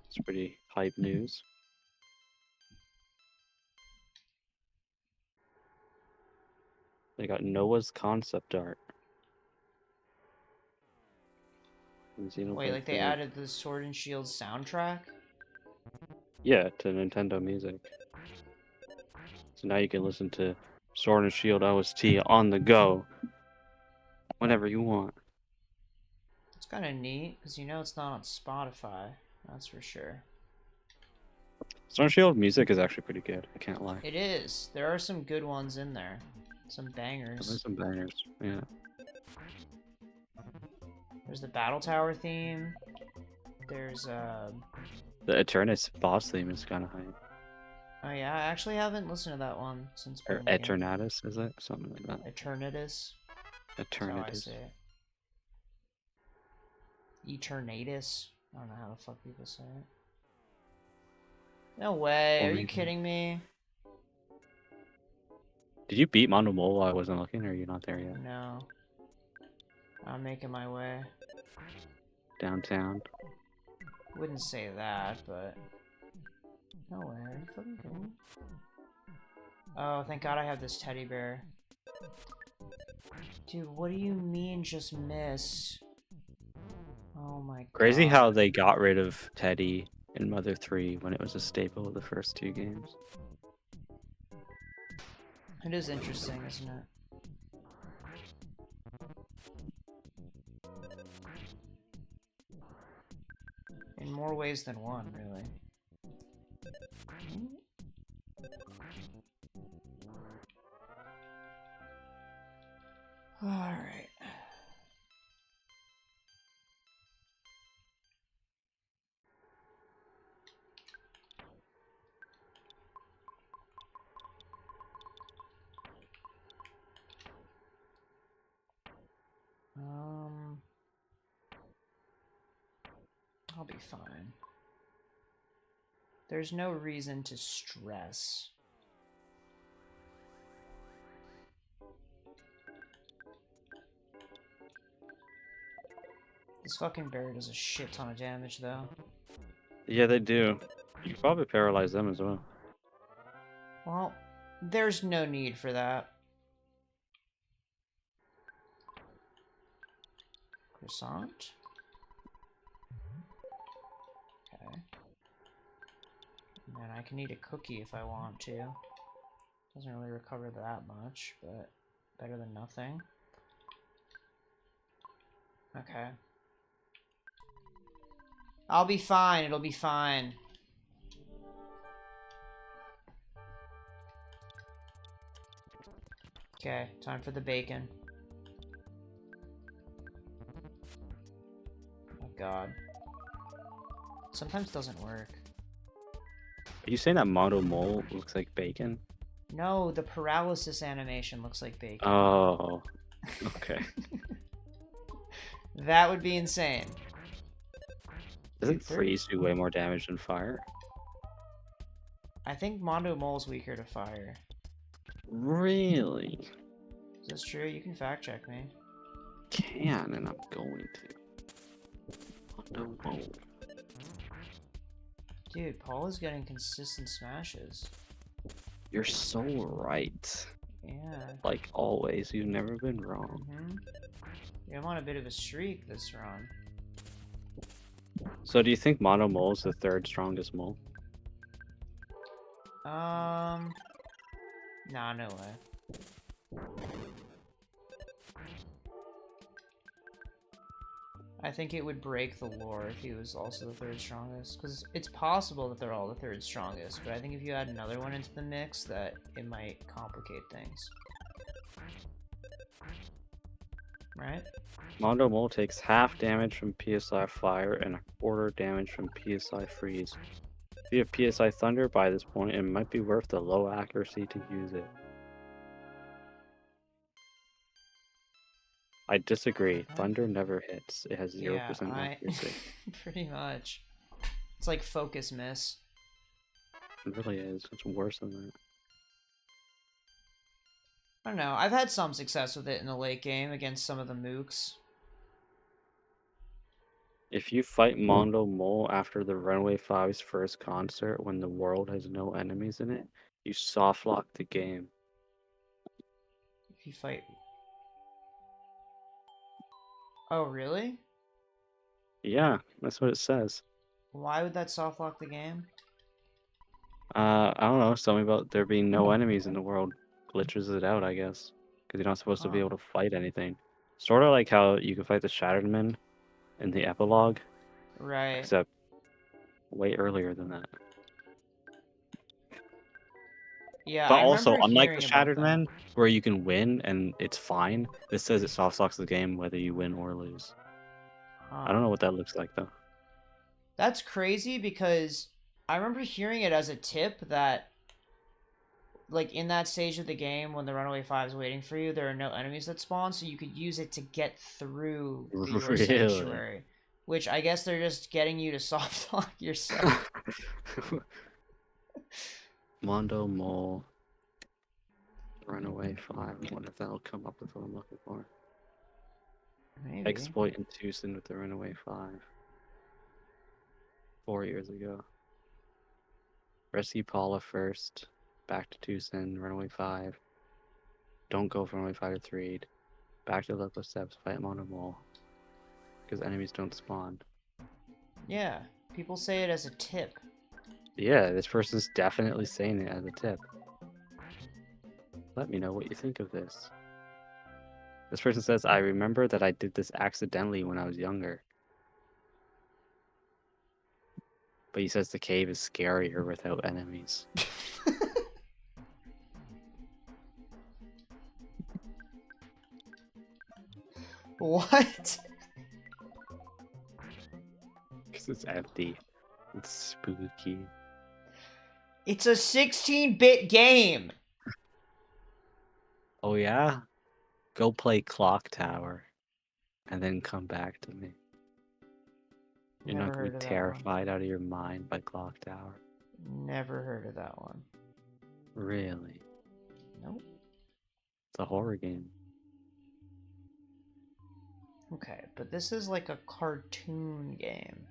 It's pretty hype news. They got Noah's concept art. Wait, like they added the Sword and Shield soundtrack? Yeah, to Nintendo Music. So now you can listen to Sword and Shield OST on the go whenever you want. It's kind of neat, because you know it's not on Spotify. That's for sure. Sword and Shield music is actually pretty good, I can't lie. It is. There are some good ones in there. Some bangers. There's some bangers, yeah. There's the Battle Tower theme. There's, The Eternus boss theme is kind of hype. Oh yeah, I actually haven't listened to that one since Or playing the game. Eternatus, is it? Something like that. Eternatus. That's how I Eternatus. say it. Eternatus. I don't know how the fuck people say it. No way. Are you kidding me? Did you beat Monomole while I wasn't looking, or are you not there yet? No. I'm making my way. Downtown. Wouldn't say that, but... No way. Are you fucking kidding me? Oh, thank God I have this teddy bear. Dude, what do you mean just miss? Oh my God. Crazy how they got rid of Teddy in Mother 3 when it was a staple of the first two games. It is interesting, isn't it? In more ways than one, really. Alright. I'll be fine. There's no reason to stress. This fucking bear does a shit ton of damage, though. Yeah, they do. You can probably paralyze them as well. Well, there's no need for that. Croissant? Okay. And then I can eat a cookie if I want to. Doesn't really recover that much, but better than nothing. Okay. I'll be fine, it'll be fine. Okay, time for the bacon. Oh god. Sometimes doesn't work. Are you saying that Mondo Mole looks like bacon? No, the paralysis animation looks like bacon. Oh, okay. That would be insane. Doesn't freeze do way more damage than fire? I think Mondo Mole's weaker to fire. Really? Is this true? You can fact check me. Can, and I'm going to. Mondo Mole. Dude, Paul is getting consistent smashes. You're so right. Yeah. Like always, you've never been wrong. Yeah, I'm on a bit of a streak this run. So do you think Mono Mole is the third strongest mole? Nah, no way. I think it would break the lore if he was also the third strongest, because it's possible that they're all the third strongest, but I think if you add another one into the mix, that it might complicate things. Right? Mondo Mole takes half damage from PSI Fire and a quarter damage from PSI Freeze. If you have PSI Thunder by this point, it might be worth the low accuracy to use it. I disagree. Thunder never hits. It has 0% accuracy. Pretty much. It's like focus miss. It really is. It's worse than that. I don't know. I've had some success with it in the late game against some of the mooks. If you fight Mondo Mole after the Runaway 5's first concert when the world has no enemies in it, you soft lock the game. If you fight... Oh, really? Yeah, that's what it says. Why would that soft lock the game? I don't know. Something about there being no enemies in the world glitches it out, I guess. Because you're not supposed to be able to fight anything. Sort of like how you can fight the Shattered Men in the epilogue. Right. Except way earlier than that. Yeah, but I also, remember unlike the hearing Shattered about that. Men, where you can win and it's fine, this says it soft locks the game whether you win or lose. I don't know what that looks like, though. That's crazy because I remember hearing it as a tip that, like, in that stage of the game when the Runaway 5 is waiting for you, there are no enemies that spawn, so you could use it to get through the Your Sanctuary. Which I guess they're just getting you to soft lock yourself. Mondo Mole. Runaway 5. I wonder if that'll come up with what I'm looking for. Maybe. Exploit in Tucson with the Runaway 5. 4 years ago. Rescue Paula first. Back to Tucson, Runaway 5. Don't go for Runaway 5 to 3. Back to local steps, fight Mono Mole. Because enemies don't spawn. Yeah, people say it as a tip. Yeah, this person's definitely saying it as a tip. Let me know what you think of this. This person says, I remember that I did this accidentally when I was younger. But he says the cave is scarier without enemies. What? Because it's empty. It's spooky. It's a 16-bit game! Oh yeah? Go play Clock Tower. And then come back to me. You're Never not gonna heard be of that one. terrified out of your mind by Clock Tower. Never heard of that one. Really? Nope. It's a horror game. Okay, but this is like a cartoon game.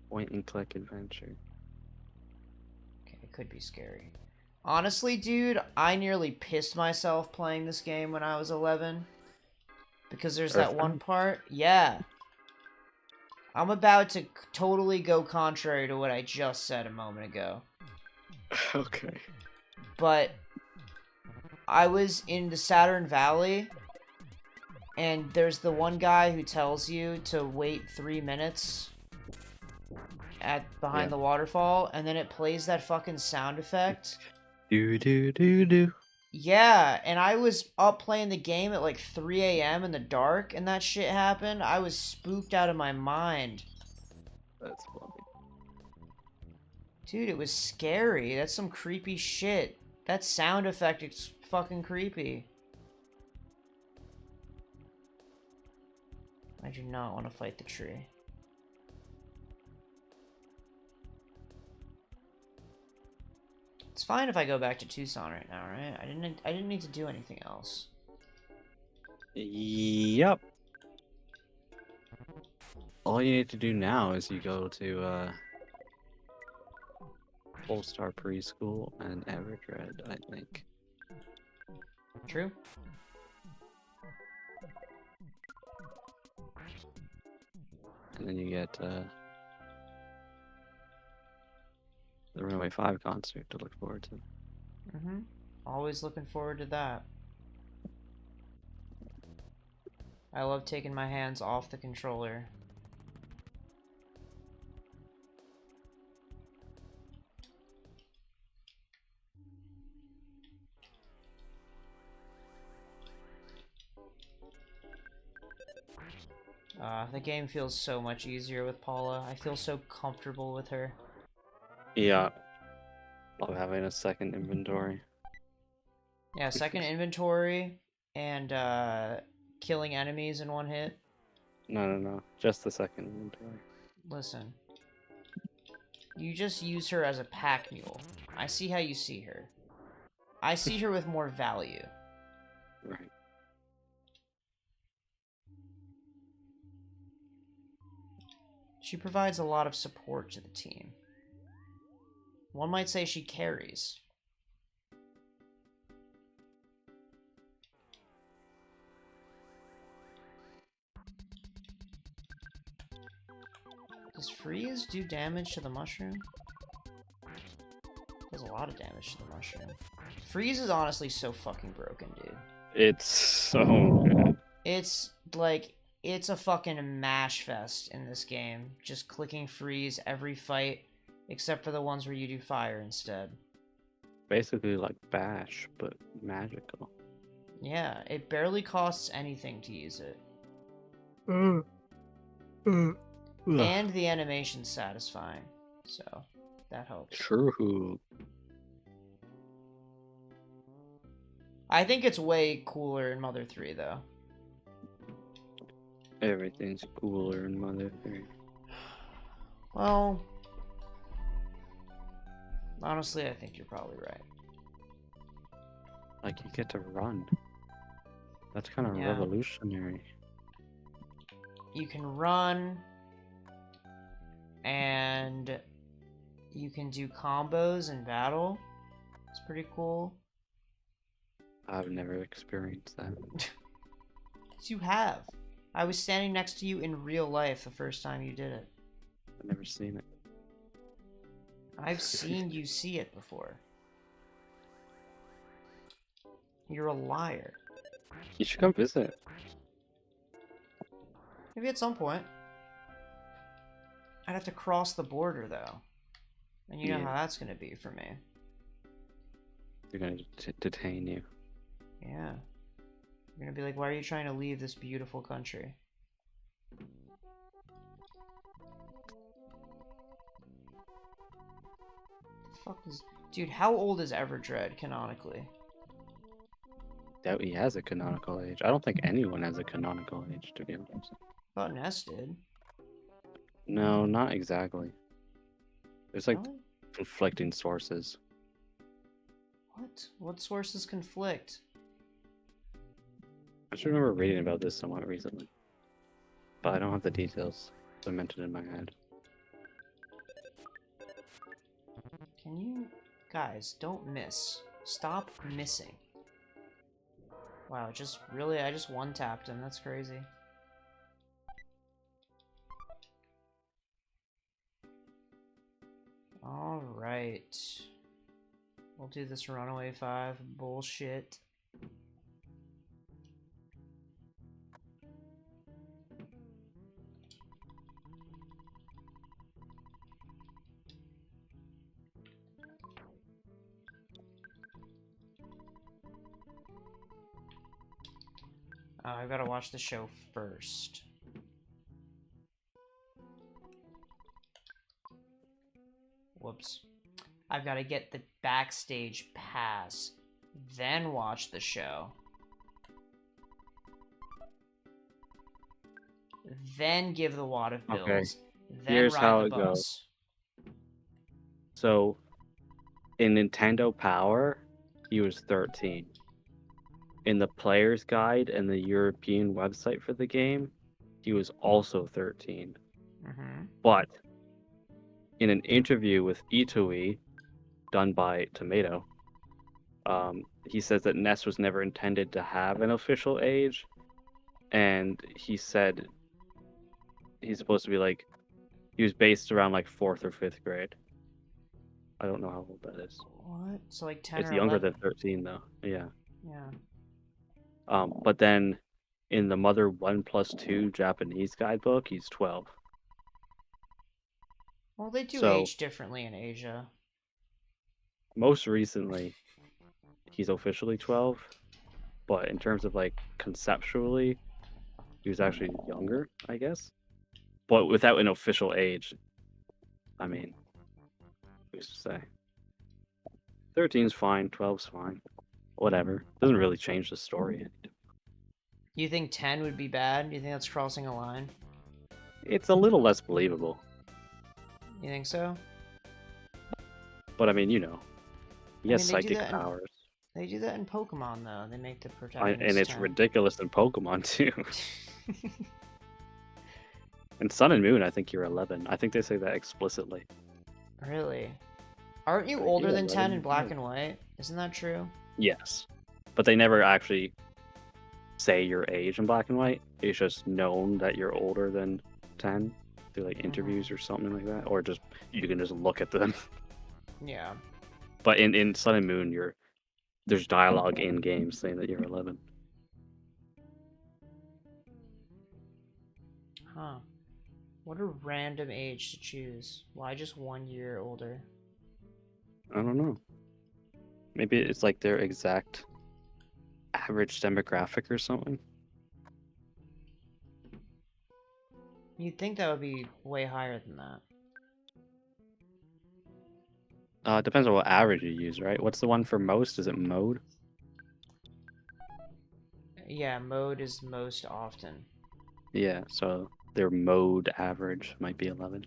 Point and click adventure. Okay, it could be scary. Honestly, dude, I nearly pissed myself playing this game when I was 11. Because there's that one Earthbound? part. Yeah. I'm about to totally go contrary to what I just said a moment ago. Okay. But I was in the Saturn Valley, and there's the one guy who tells you to wait 3 minutes behind the waterfall, and then it plays that fucking sound effect. Do do do do. Yeah, and I was up playing the game at like 3 a.m. in the dark, and that shit happened. I was spooked out of my mind. That's funny. Dude, it was scary. That's some creepy shit. That sound effect is fucking creepy. I do not want to fight the tree. It's fine if I go back to Tucson right now, right? I didn't need to do anything else. Yep. All you need to do now is you go to Polestar Preschool and Everdred, I think. True. And then you get the Runaway 5 concert to look forward to. Mm-hmm. Always looking forward to that. I love taking my hands off the controller. The game feels so much easier with Paula. I feel so comfortable with her. Yeah. Love having a second inventory. Yeah, second inventory and killing enemies in one hit. No. Just the second inventory. Listen. You just use her as a pack mule. I see how you see her. I see her with more value. Right. She provides a lot of support to the team. One might say she carries. Does freeze do damage to the mushroom? Does a lot of damage to the mushroom. Freeze is honestly so fucking broken, dude. It's so good. It's like, it's a fucking mash fest in this game. Just clicking freeze every fight, except for the ones where you do fire instead. Basically like Bash, but magical. Yeah, it barely costs anything to use it. And the animation's satisfying, so that helps. True. I think it's way cooler in Mother 3, though. Everything's cooler in Mother 3. Well, honestly, I think you're probably right. Like, you get to run. That's kind of Yeah. revolutionary. You can run, and you can do combos in battle. It's pretty cool. I've never experienced that. Yes, you have. I was standing next to you in real life the first time you did it. I've never seen it. I've seen you see it before. You're a liar. You should come visit. Maybe at some point. I'd have to cross the border, though. And you know Yeah. how that's going to be for me. They're gonna detain you. Yeah. You're going to be like, why are you trying to leave this beautiful country? The fuck is... Dude, how old is Everdred, canonically? doubt he has a canonical age. I don't think anyone has a canonical age, to be honest. Thought Ness did. No, not exactly. There's like Really? conflicting sources. What? What sources conflict? I just remember reading about this somewhat recently, but I don't have the details cemented in my head. Can you... Guys, don't miss. Stop missing. Wow, just really, I just one-tapped him. That's crazy. Alright. We'll do this Runaway 5 bullshit. I've got to watch the show first. Whoops. I've got to get the backstage pass, then watch the show. Then give the wad of bills. Okay. Then Here's ride how the it bus. goes. So, in Nintendo Power, he was 13. In the player's guide and the European website for the game, he was also 13. Mm-hmm. But in an interview with Itoi, done by Tomato, he says that Ness was never intended to have an official age, and he said he's supposed to be like, he was based around like 4th or 5th grade. I don't know how old that is. What? So like 10 It's or younger 11? than 13 though. Yeah. Yeah. But then in the Mother 1+2 Japanese guidebook, he's 12. Well, they do So age differently in Asia. most recently, he's officially 12, but in terms of like conceptually, he was actually younger, I guess. But without an official age, I mean, who's to say? 13's fine, 12's fine. Whatever. Doesn't really change the story. You think 10 would be bad? You think that's crossing a line? It's a little less believable. You think so? But I mean, you know, he I has mean, they do psychic that in powers. they do that in Pokemon though. They make the And protagonist it's 10. ridiculous in Pokemon too. In Sun and Moon, I think you're 11. I think they say that explicitly. Really? Aren't you Like, older you're than 10 in 11 black years and white? Isn't that true? Yes. But they never actually say your age in black and white. It's just known that you're older than 10 through like interviews or something like that. Or just you can just look at them. Yeah. But in Sun and Moon, there's dialogue in games saying that you're 11. Huh. What a random age to choose. Why just 1 year older? I don't know. Maybe it's like their exact average demographic or something. You'd think that would be way higher than that. It depends on what average you use, right? What's the one for most? Is it mode? Yeah, mode is most often. Yeah, so their mode average might be 11.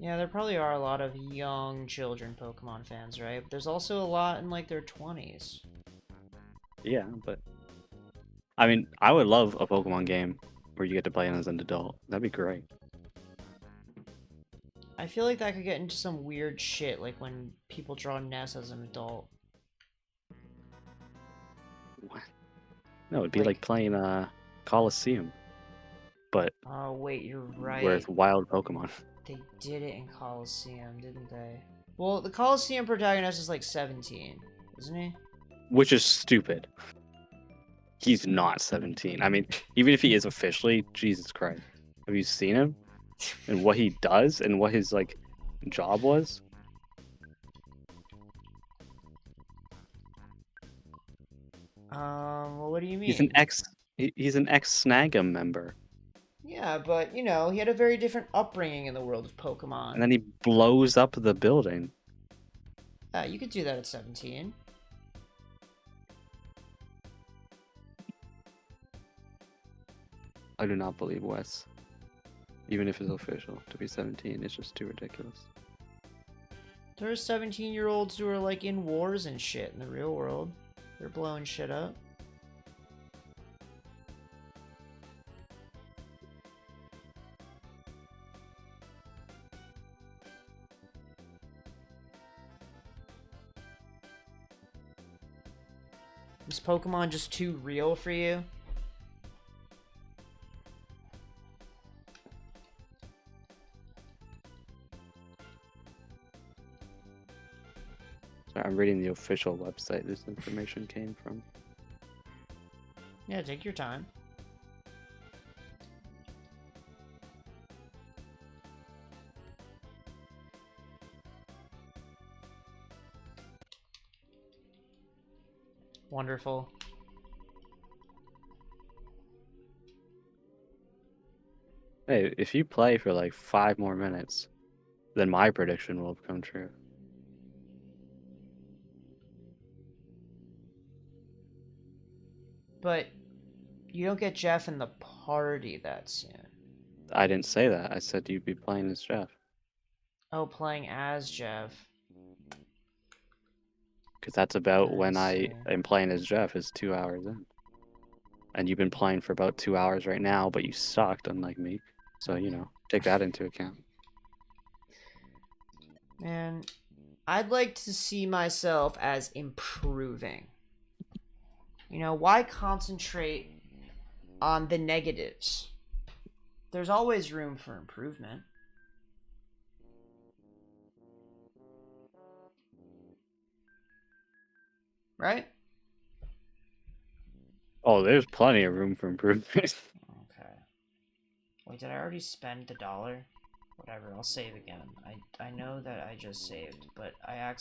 Yeah, there probably are a lot of young children Pokemon fans, right? But there's also a lot in like their 20s. Yeah, but I mean, I would love a Pokemon game where you get to play as an adult. That'd be great. I feel like that could get into some weird shit, like when people draw Ness as an adult. What? No, it'd be like playing Coliseum, but Oh, wait, you're right. with wild Pokemon. They did it in Coliseum, didn't they? Well, the Coliseum protagonist is like 17, isn't he? Which is stupid. He's not 17. I mean, even if he is officially, Jesus Christ. Have you seen him? And what he does and what his like job was? Well, what do you mean? He's an ex Snag'em member. Yeah, but you know, he had a very different upbringing in the world of Pokemon. And then he blows up the building. You could do that at 17. I do not believe Wes. Even if it's official, to be 17 is just too ridiculous. There's 17-year-olds who are like in wars and shit in the real world. They're blowing shit up. Is Pokemon just too real for you? Sorry, I'm reading the official website this information came from. Yeah, take your time. Wonderful. Hey, if you play for like 5 more minutes, then my prediction will come true. But you don't get Jeff in the party that soon. I didn't say that. I said you'd be playing as Jeff. Oh, playing as Jeff. Because that's about when I see. am playing as Jeff is 2 hours in. And you've been playing for about 2 hours right now, but you sucked, unlike me. So, you know, take that into account. Man, I'd like to see myself as improving. You know, why concentrate on the negatives? There's always room for improvement. Right? Oh, there's plenty of room for improvement. Okay. Wait, did I already spend the $1? Whatever, I'll save again. I know that I just saved, but I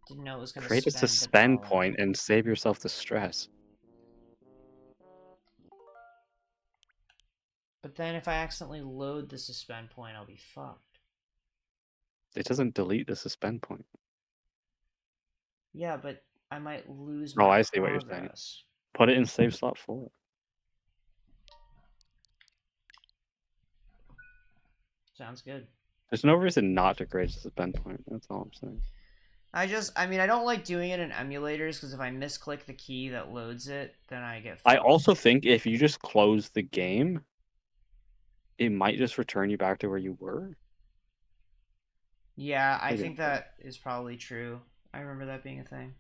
didn't know it was gonna Create a spend the suspend $1. point and save yourself the stress. But then if I accidentally load the suspend point, I'll be fucked. It doesn't delete the suspend point. Yeah, but I might lose Oh, my I see what you're saying. progress. Put it in save slot 4. Sounds good. There's no reason not to create a suspend point. That's all I'm saying. I mean, I don't like doing it in emulators because if I misclick the key that loads it, then I get I fucked. also think if you just close the game, it might just return you back to where you were. Yeah, I Maybe think I'm wrong. that is probably true. I remember that being a thing.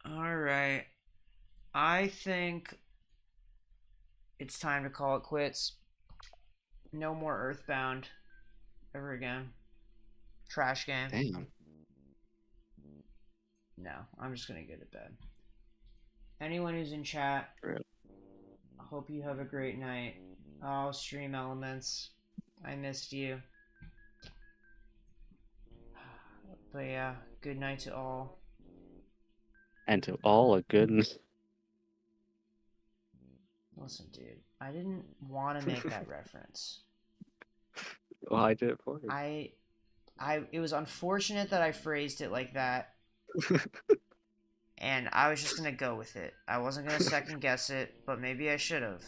Alright. I think it's time to call it quits. No more Earthbound ever again. Trash game. Damn. No, I'm just gonna go to bed. Anyone who's in chat, Really. I hope you have a great night. Oh, Stream Elements. I missed you. But yeah, good night to all. And to all a good. Listen, dude, I didn't want to make that reference. Well, I did it for you. It was unfortunate that I phrased it like that, and I was just gonna go with it. I wasn't gonna second guess it, but maybe I should have.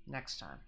Next time.